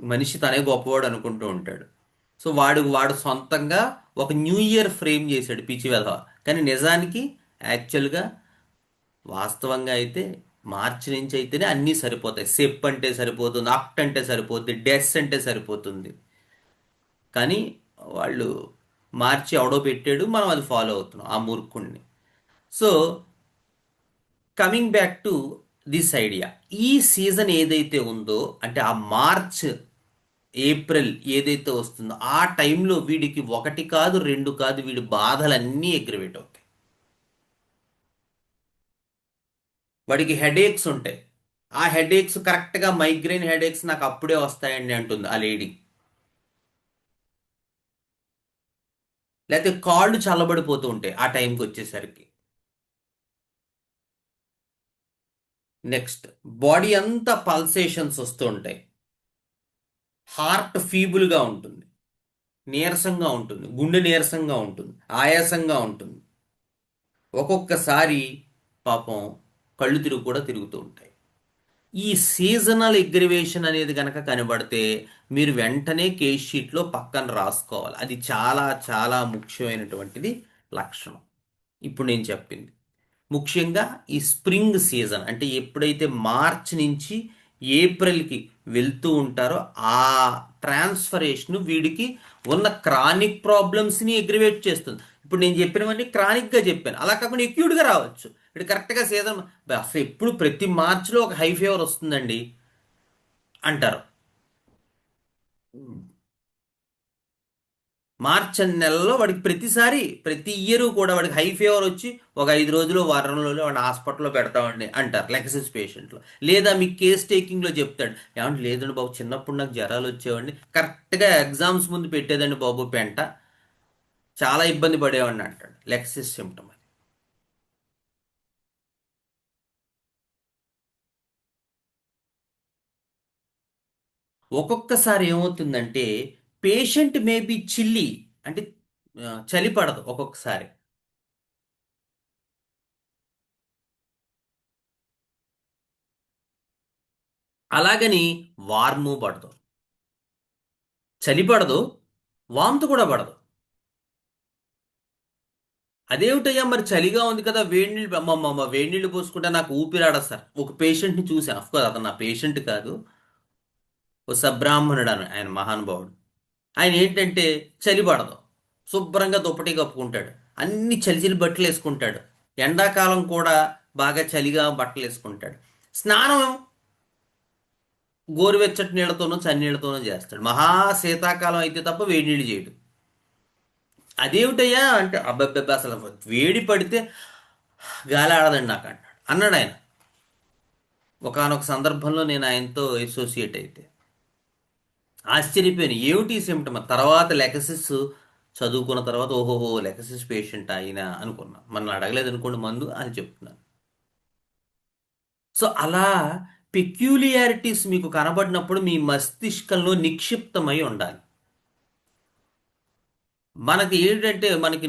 మనిషి తనే గొప్పవాడు అనుకుంటూ ఉంటాడు. సో వాడు సొంతంగా ఒక న్యూ ఇయర్ ఫ్రేమ్ చేశాడు, పిచ్చి వెధవ. కానీ నిజానికి యాక్చువల్గా వాస్తవంగా అయితే మార్చి నుంచి అయితేనే అన్నీ సరిపోతాయి. సెప్ అంటే సరిపోతుంది, ఆక్ట్ అంటే సరిపోతుంది, డెస్ అంటే సరిపోతుంది. కానీ వాళ్ళు మార్చి ఎవడో పెట్టాడు, మనం అది ఫాలో అవుతున్నాం, ఆ మూర్ఖుణ్ణి. So coming back to this idea, ఈ సీజన్ ఏదైతే ఉందో అంటే ఆ మార్చ్ ఏప్రిల్ ఏదైతే వస్తుందో ఆ టైంలో వీడికి ఒకటి కాదు రెండు కాదు, వీడి బాధలన్నీ ఎగ్రివేట్ అవుతాయి. వాడికి హెడేక్స్ ఉంటాయి. ఆ హెడేక్స్ కరెక్ట్గా మైగ్రేన్ హెడేక్స్ నాకు అప్పుడే వస్తాయండి అంటుంది ఆ లేడీ. లేకపోతే కాళ్ళు చల్లబడిపోతూ ఉంటాయి ఆ టైంకి వచ్చేసరికి. నెక్స్ట్ బాడీ అంతా పల్సేషన్స్ వస్తూ ఉంటాయి, హార్ట్ ఫీబుల్గా ఉంటుంది, నీరసంగా ఉంటుంది, గుండె నీరసంగా ఉంటుంది, ఆయాసంగా ఉంటుంది. ఒక్కొక్కసారి పాపం కళ్ళు తిరుగు కూడా తిరుగుతూ ఉంటాయి. ఈ సీజనల్ ఎగ్రివేషన్ అనేది కనుక కనబడితే మీరు వెంటనే కేస్ షీట్లో పక్కన రాసుకోవాలి. అది చాలా చాలా ముఖ్యమైనటువంటిది లక్షణం. ఇప్పుడు నేను చెప్పింది ముఖ్యంగా ఈ స్ప్రింగ్ సీజన్ అంటే ఎప్పుడైతే మార్చ్ నుంచి ఏప్రిల్కి వెళ్తూ ఉంటారో ఆ ట్రాన్స్ఫరేషన్ వీడికి ఉన్న క్రానిక్ ప్రాబ్లమ్స్ని ఎగ్రివేట్ చేస్తుంది. ఇప్పుడు నేను చెప్పినవన్నీ క్రానిక్గా చెప్పాను, అలా కాకుండా ఎక్యూట్గా రావచ్చు. ఇప్పుడు కరెక్ట్గా సీజన్ అసలు ఎప్పుడు ప్రతి మార్చిలో ఒక హై ఫీవర్ వస్తుందండి అంటారు. మార్చ్ నెలలో వాడికి ప్రతిసారి ప్రతి ఇయర్ కూడా వాడికి హై ఫీవర్ వచ్చి ఒక 5 రోజులు వారం రోజులు వాడిని హాస్పిటల్లో పెడతామండి అంటారు లెక్సిస్ పేషెంట్లు. లేదా మీ కేస్ టేకింగ్లో చెప్తాడు, ఏమంటే లేదండి బాబు చిన్నప్పుడు నాకు జ్వరాలు వచ్చేవాడిని, కరెక్ట్గా ఎగ్జామ్స్ ముందు పెట్టేదండి బాబు పెంట, చాలా ఇబ్బంది పడేవాడిని అంటాడు. లెక్సిస్ సిమ్టమ్ అది. ఒక్కొక్కసారి ఏమవుతుందంటే పేషెంట్ మేబీ చిల్లి అంటే చలి పడదు ఒక్కొక్కసారి. అలాగని వార్ము పడదు, చలి పడదు, వాంతు కూడా పడదు. అదేమిటయ్యా మరి చలిగా ఉంది కదా వేడి నీళ్ళు వేడి నీళ్ళు పోసుకుంటే నాకు ఊపిరాడదు సార్. ఒక పేషెంట్ని చూశాను, అఫ్కోర్స్ అతను నా పేషెంట్ కాదు, ఓ సబ్రాహ్మణుడు ఆయన మహానుభావుడు. ఆయన ఏంటంటే చలి పడదు, శుభ్రంగా దుప్పటి కప్పుకుంటాడు, అన్ని చలి బట్టలు వేసుకుంటాడు, ఎండాకాలం కూడా బాగా చలిగా బట్టలు వేసుకుంటాడు, స్నానం గోరువెచ్చటి నీళ్ళతోనో చన్నీళ్ళతోనో చేస్తాడు, మహా శీతాకాలం అయితే తప్ప వేడి నీళ్ళు చేయడు. అదేమిటయ్యా అంటే అబ్బబ్బబ్బా అసలు వేడి పడితే గాలి ఆడదండి నాకు అన్నాడు ఆయన. ఒకానొక సందర్భంలో నేను ఆయనతో అసోసియేట్ అయితే ఆశ్చర్యపోయాను, ఏమిటి ఈ సిమ్టమ్. తర్వాత లెకసిస్ చదువుకున్న తర్వాత ఓహోహో లెకసిస్ పేషెంట్ అయినా అనుకున్నా. మన అడగలేదు అనుకోండి మందు అని చెప్తున్నాను. సో అలా పెక్యూలియారిటీస్ మీకు కనబడినప్పుడు మీ మస్తిష్కంలో నిక్షిప్తమై ఉండాలి. మనకి ఏంటంటే మనకి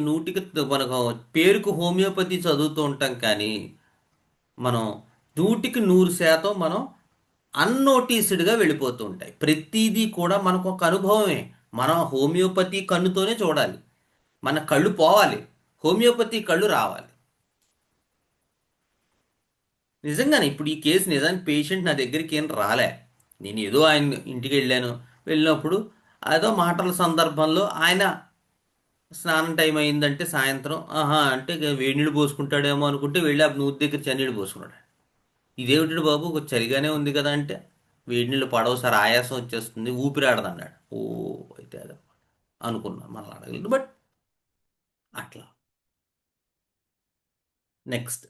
మనకు పేరుకు హోమియోపతి చదువుతూ ఉంటాం, కానీ మనం 100% మనం అన్నోటీస్డ్గా వెళ్ళిపోతూ ఉంటాయి. ప్రతిదీ కూడా మనకు ఒక అనుభవమే. మనం హోమియోపతి కన్నుతోనే చూడాలి, మన కళ్ళు పోవాలి, హోమియోపతి కళ్ళు రావాలి. నిజంగానే ఇప్పుడు ఈ కేసు నిజానికి పేషెంట్ నా దగ్గరికి ఏం రాలే, నేను ఏదో ఆయన ఇంటికి వెళ్ళినప్పుడు ఏదో మాటల సందర్భంలో ఆయన స్నానం టైం అయిందంటే సాయంత్రం అంటే వేడి నీళ్ళు పోసుకుంటాడేమో అనుకుంటే వెళ్ళి ఆ నూతి దగ్గర చన్నీళ్ళు పోసుకున్నాడు. ఇదేమిటి బాబు ఒక చలిగానే ఉంది కదా అంటే వేడి నీళ్ళు పడవు సార్ ఆయాసం వచ్చేస్తుంది ఊపిరాడదన్నాడు. ఓ అయితే అదే అనుకున్నాను, మళ్ళీ అడగలేదు. బట్ అట్లా నెక్స్ట్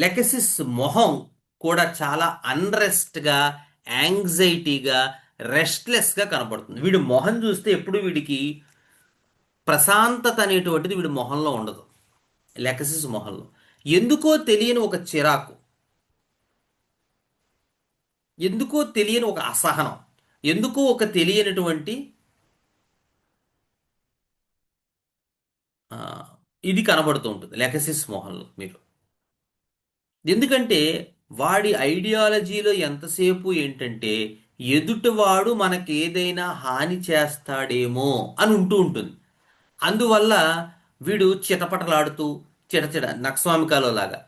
లెకసిస్ మొహం కూడా చాలా అన్రెస్ట్గా, యాంగ్జైటీగా, రెస్ట్లెస్గా కనపడుతుంది. వీడి మొహం చూస్తే ఎప్పుడు వీడికి ప్రశాంతత అనేటువంటిది వీడి మొహంలో ఉండదు. లెకసిస్ మొహంలో ఎందుకో తెలియని ఒక చిరాకు, ఎందుకో తెలియని ఒక అసహనం, ఎందుకో ఒక తెలియనటువంటి ఇది కనబడుతూ ఉంటుంది లెకసిస్ మొహంలో మీరు. ఎందుకంటే వాడి ఐడియాలజీలో ఎంతసేపు ఏంటంటే ఎదుటివాడు మనకి ఏదైనా హాని చేస్తాడేమో అని ఉంటూ ఉంటుంది. అందువల్ల వీడు చిటపటలాడుతూ నక్స్వామికాలో లాగా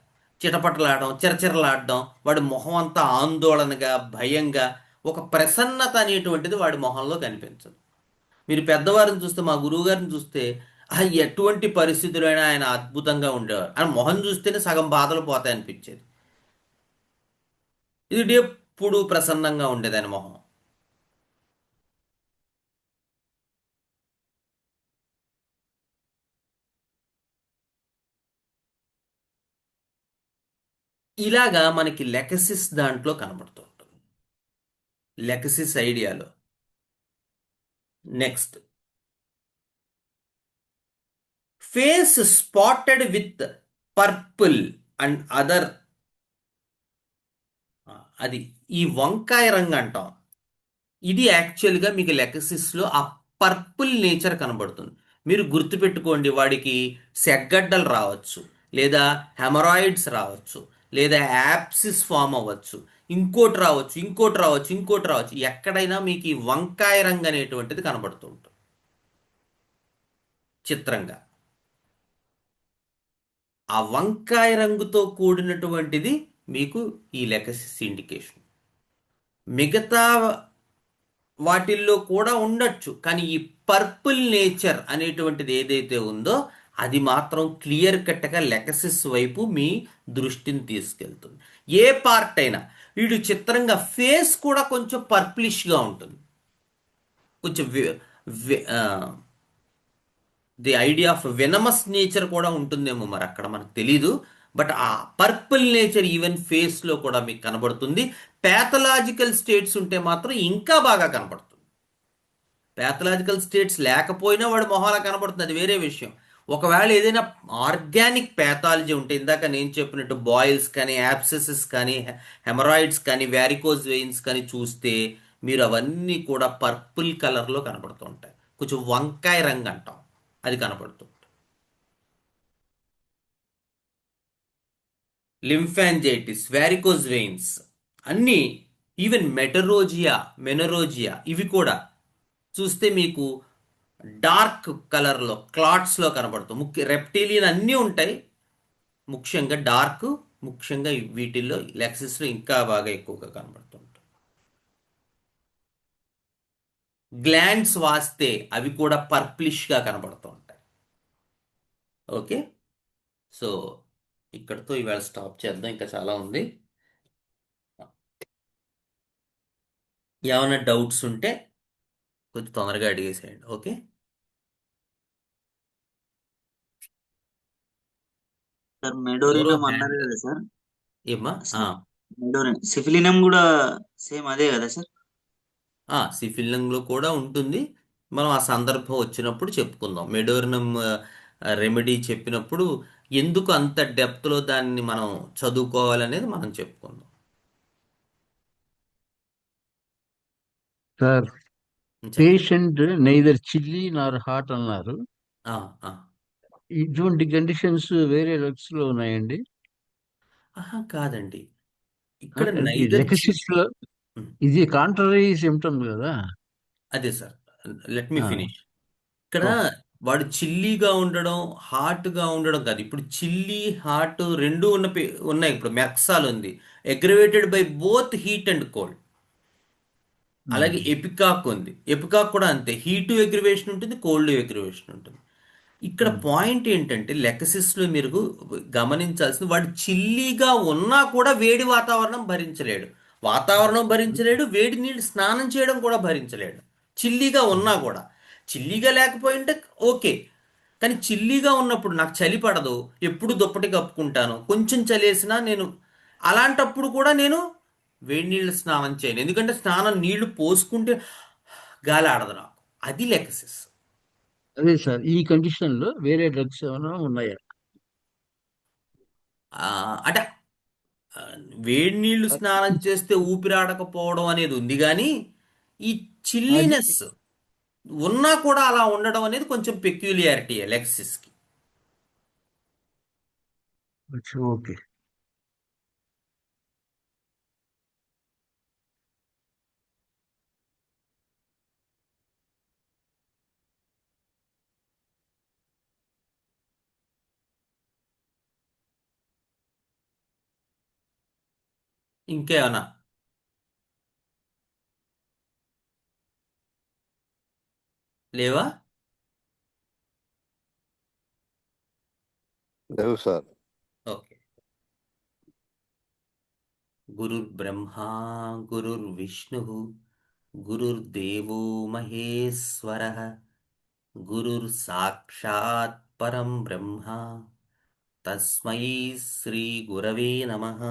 చిటపటలాడడం, చిరచిరలాడడం, వాడి మొహం అంతా ఆందోళనగా, భయంగా, ఒక ప్రసన్నత అనేటువంటిది వాడి మొహంలో కనిపించదు. మీరు పెద్దవారిని చూస్తే, మా గురువు గారిని చూస్తే ఎటువంటి పరిస్థితులైనా ఆయన అద్భుతంగా ఉండేవారు. ఆయన మొహం చూస్తేనే సగం బాధలు పోతాయి అనిపించేది. ఇది ఎప్పుడు ప్రసన్నంగా ఉండేది ఆయన మొహం. ఇలాగా మనకి లెకసిస్ దాంట్లో కనబడుతూ ఉంటుంది, లెకసిస్ ఐడియాలో. Next face spotted with purple and other, అది ఈ వంకాయ రంగు అంటాం. ఇది యాక్చువల్గా మీకు లెకసిస్లో ఆ పర్పుల్ నేచర్ కనబడుతుంది. మీరు గుర్తుపెట్టుకోండి, వాడికి సెగ్గడ్డలు రావచ్చు, లేదా హెమరాయిడ్స్ రావచ్చు, లేదా యాప్సిస్ ఫామ్ అవ్వచ్చు, ఇంకోటి రావచ్చు, ఇంకోటి రావచ్చు, ఇంకోటి రావచ్చు. ఎక్కడైనా మీకు ఈ వంకాయ రంగు అనేటువంటిది కనబడుతూ ఉంటుంది చిత్రంగా. ఆ వంకాయ రంగుతో కూడినటువంటిది మీకు ఈ లెకసిస్ ఇండికేషన్. మిగతా వాటిల్లో కూడా ఉండొచ్చు, కానీ ఈ పర్పుల్ నేచర్ అనేటువంటిది ఏదైతే ఉందో అది మాత్రం క్లియర్ కట్గా లెకసిస్ వైపు మీ దృష్టిని తీసుకెళ్తుంది. ఏ పార్ట్ అయినా వీడు చిత్రంగా ఫేస్ కూడా కొంచెం పర్ప్లిష్గా ఉంటుంది. కొంచెం the idea of venomous nature కూడా ఉంటుందేమో మరి అక్కడ మనకు తెలీదు. బట్ ఆ పర్పుల్ నేచర్ ఈవెన్ ఫేస్లో కూడా మీకు కనబడుతుంది. ప్యాథలాజికల్ స్టేట్స్ ఉంటే మాత్రం ఇంకా బాగా కనబడుతుంది. ప్యాథలాజికల్ స్టేట్స్ లేకపోయినా వాడు మొహాల కనబడుతుంది, అది వేరే విషయం. ఒకవేళ ఏదైనా ఆర్గానిక్ ప్యాథాలజీ ఉంటే, ఇందాక నేను చెప్పినట్టు బాయిల్స్ కానీ, యాబ్సెసెస్ కానీ, హెమరాయిడ్స్ కానీ, వ్యారికోజ్ వెయిన్స్ కానీ చూస్తే మీరు అవన్నీ కూడా పర్పుల్ కలర్లో కనబడుతూ ఉంటాయి. కొంచెం వంకాయ రంగు అంటాం, అది కనబడుతుంది. లింఫాంజైటిస్, వ్యారికోజ్ వెయిన్స్ అన్నీ, ఈవెన్ మెనరోజియా ఇవి కూడా చూస్తే మీకు డార్క్ కలర్లో క్లాట్స్లో కనబడుతుంది. రెప్టీలియన్ అన్నీ ఉంటాయి, ముఖ్యంగా డార్క్, ముఖ్యంగా వీటిల్లో లెక్సిస్లో ఇంకా బాగా ఎక్కువగా కనబడుతుంటాయి. గ్లాండ్స్ వాస్తే అవి కూడా పర్ప్లిష్గా కనబడుతూ ఉంటాయి. ఓకే, సో ఇక్కడతో ఇవాళ స్టాప్ చేద్దాం, ఇంకా చాలా ఉంది. ఏమైనా డౌట్స్ ఉంటే కొంచెం తొందరగా అడిగేసేయండి. ఓకే, సార్ ఎవరో మెడోరినం అన్నారు హ్యాండ్ కదా సార్. ఏమ్మా? సిఫిలినం కూడా సేమ్ అదే కదా సార్? సిఫిలింగ్లో కూడా ఉంటుంది. మనం ఆ సందర్భం వచ్చినప్పుడు చెప్పుకుందాం. మెడోరినం రెమెడీ చెప్పినప్పుడు ఎందుకు అంత డెప్త్లో దాన్ని మనం చదువుకోవాలనేది మనం చెప్పుకుందాం. సార్ చెప్పండి. పేషెంట్ నైదర్ చిల్లీ నార్ హాట్ అన్నారు. ఆ, ఆ. ఇటువంటి కండిషన్స్ వేరే డ్రగ్స్ లో ఉన్నాయండి? కాదండి, ఇక్కడ అంటే నైదర్ లెకసిస్ లో ఇది కాంట్రరీ సిమ్టమ్ కదా. అదే సార్, లెట్ మీ ఆ, ఫినిష్. ఇక్కడ ఓకే. వాడు చిల్లీగా ఉండడం, హాట్గా ఉండడం కాదు. ఇప్పుడు చిల్లీ హాట్ రెండు ఉన్నాయి. ఇప్పుడు మెర్క్సాల్ ఉంది, aggravated by both heat and cold. అలాగే ఎపికాక్ ఉంది, ఎపికాక్ కూడా అంతే, హీటు ఎగ్రివేషన్ ఉంటుంది, కోల్డ్ ఎగ్రివేషన్ ఉంటుంది. ఇక్కడ పాయింట్ ఏంటంటే లెకసిస్లో మీరు గమనించాల్సింది, వాడు చిల్లీగా ఉన్నా కూడా వేడి వాతావరణం భరించలేడు, వేడి నీళ్ళు స్నానం చేయడం కూడా భరించలేడు. చిల్లీగా ఉన్నా కూడా, చిల్లీగా లేకపోయింటే ఓకే, కానీ చిల్లీగా ఉన్నప్పుడు నాకు చలి పడదు, ఎప్పుడు దుప్పటి కప్పుకుంటాను, కొంచెం చలేసినా నేను అలాంటప్పుడు కూడా నేను వేడి నీళ్ళు స్నానం చేయను, ఎందుకంటే స్నానం నీళ్లు పోసుకుంటే గాలి ఆడదు నాకు. అది లెకసిస్. అదే సార్, ఈ కండిషన్ లో వేరే డ్రగ్స్ ఏమైనా ఉన్నాయా? అంటే ఆ, వేడి నీళ్లు స్నానం చేస్తే ఊపిరాడకపోవడం అనేది ఉంది, కానీ ఈ అది చిల్లీనెస్ ఉన్నా కూడా అలా ఉండడం అనేది కొంచెం పెక్యులియారిటీ లెక్సిస్కి. ఓకే. ఇంకేమన్నా? లేవా? లేవు సార్. ఓకే. గురుర్బ్రహ్మా గురుర్విష్ణు గురుర్దేవో మహేశ్వర గురుర్ సాక్షాత్ పరం బ్రహ్మ తస్మై శ్రీ గురవే నమః.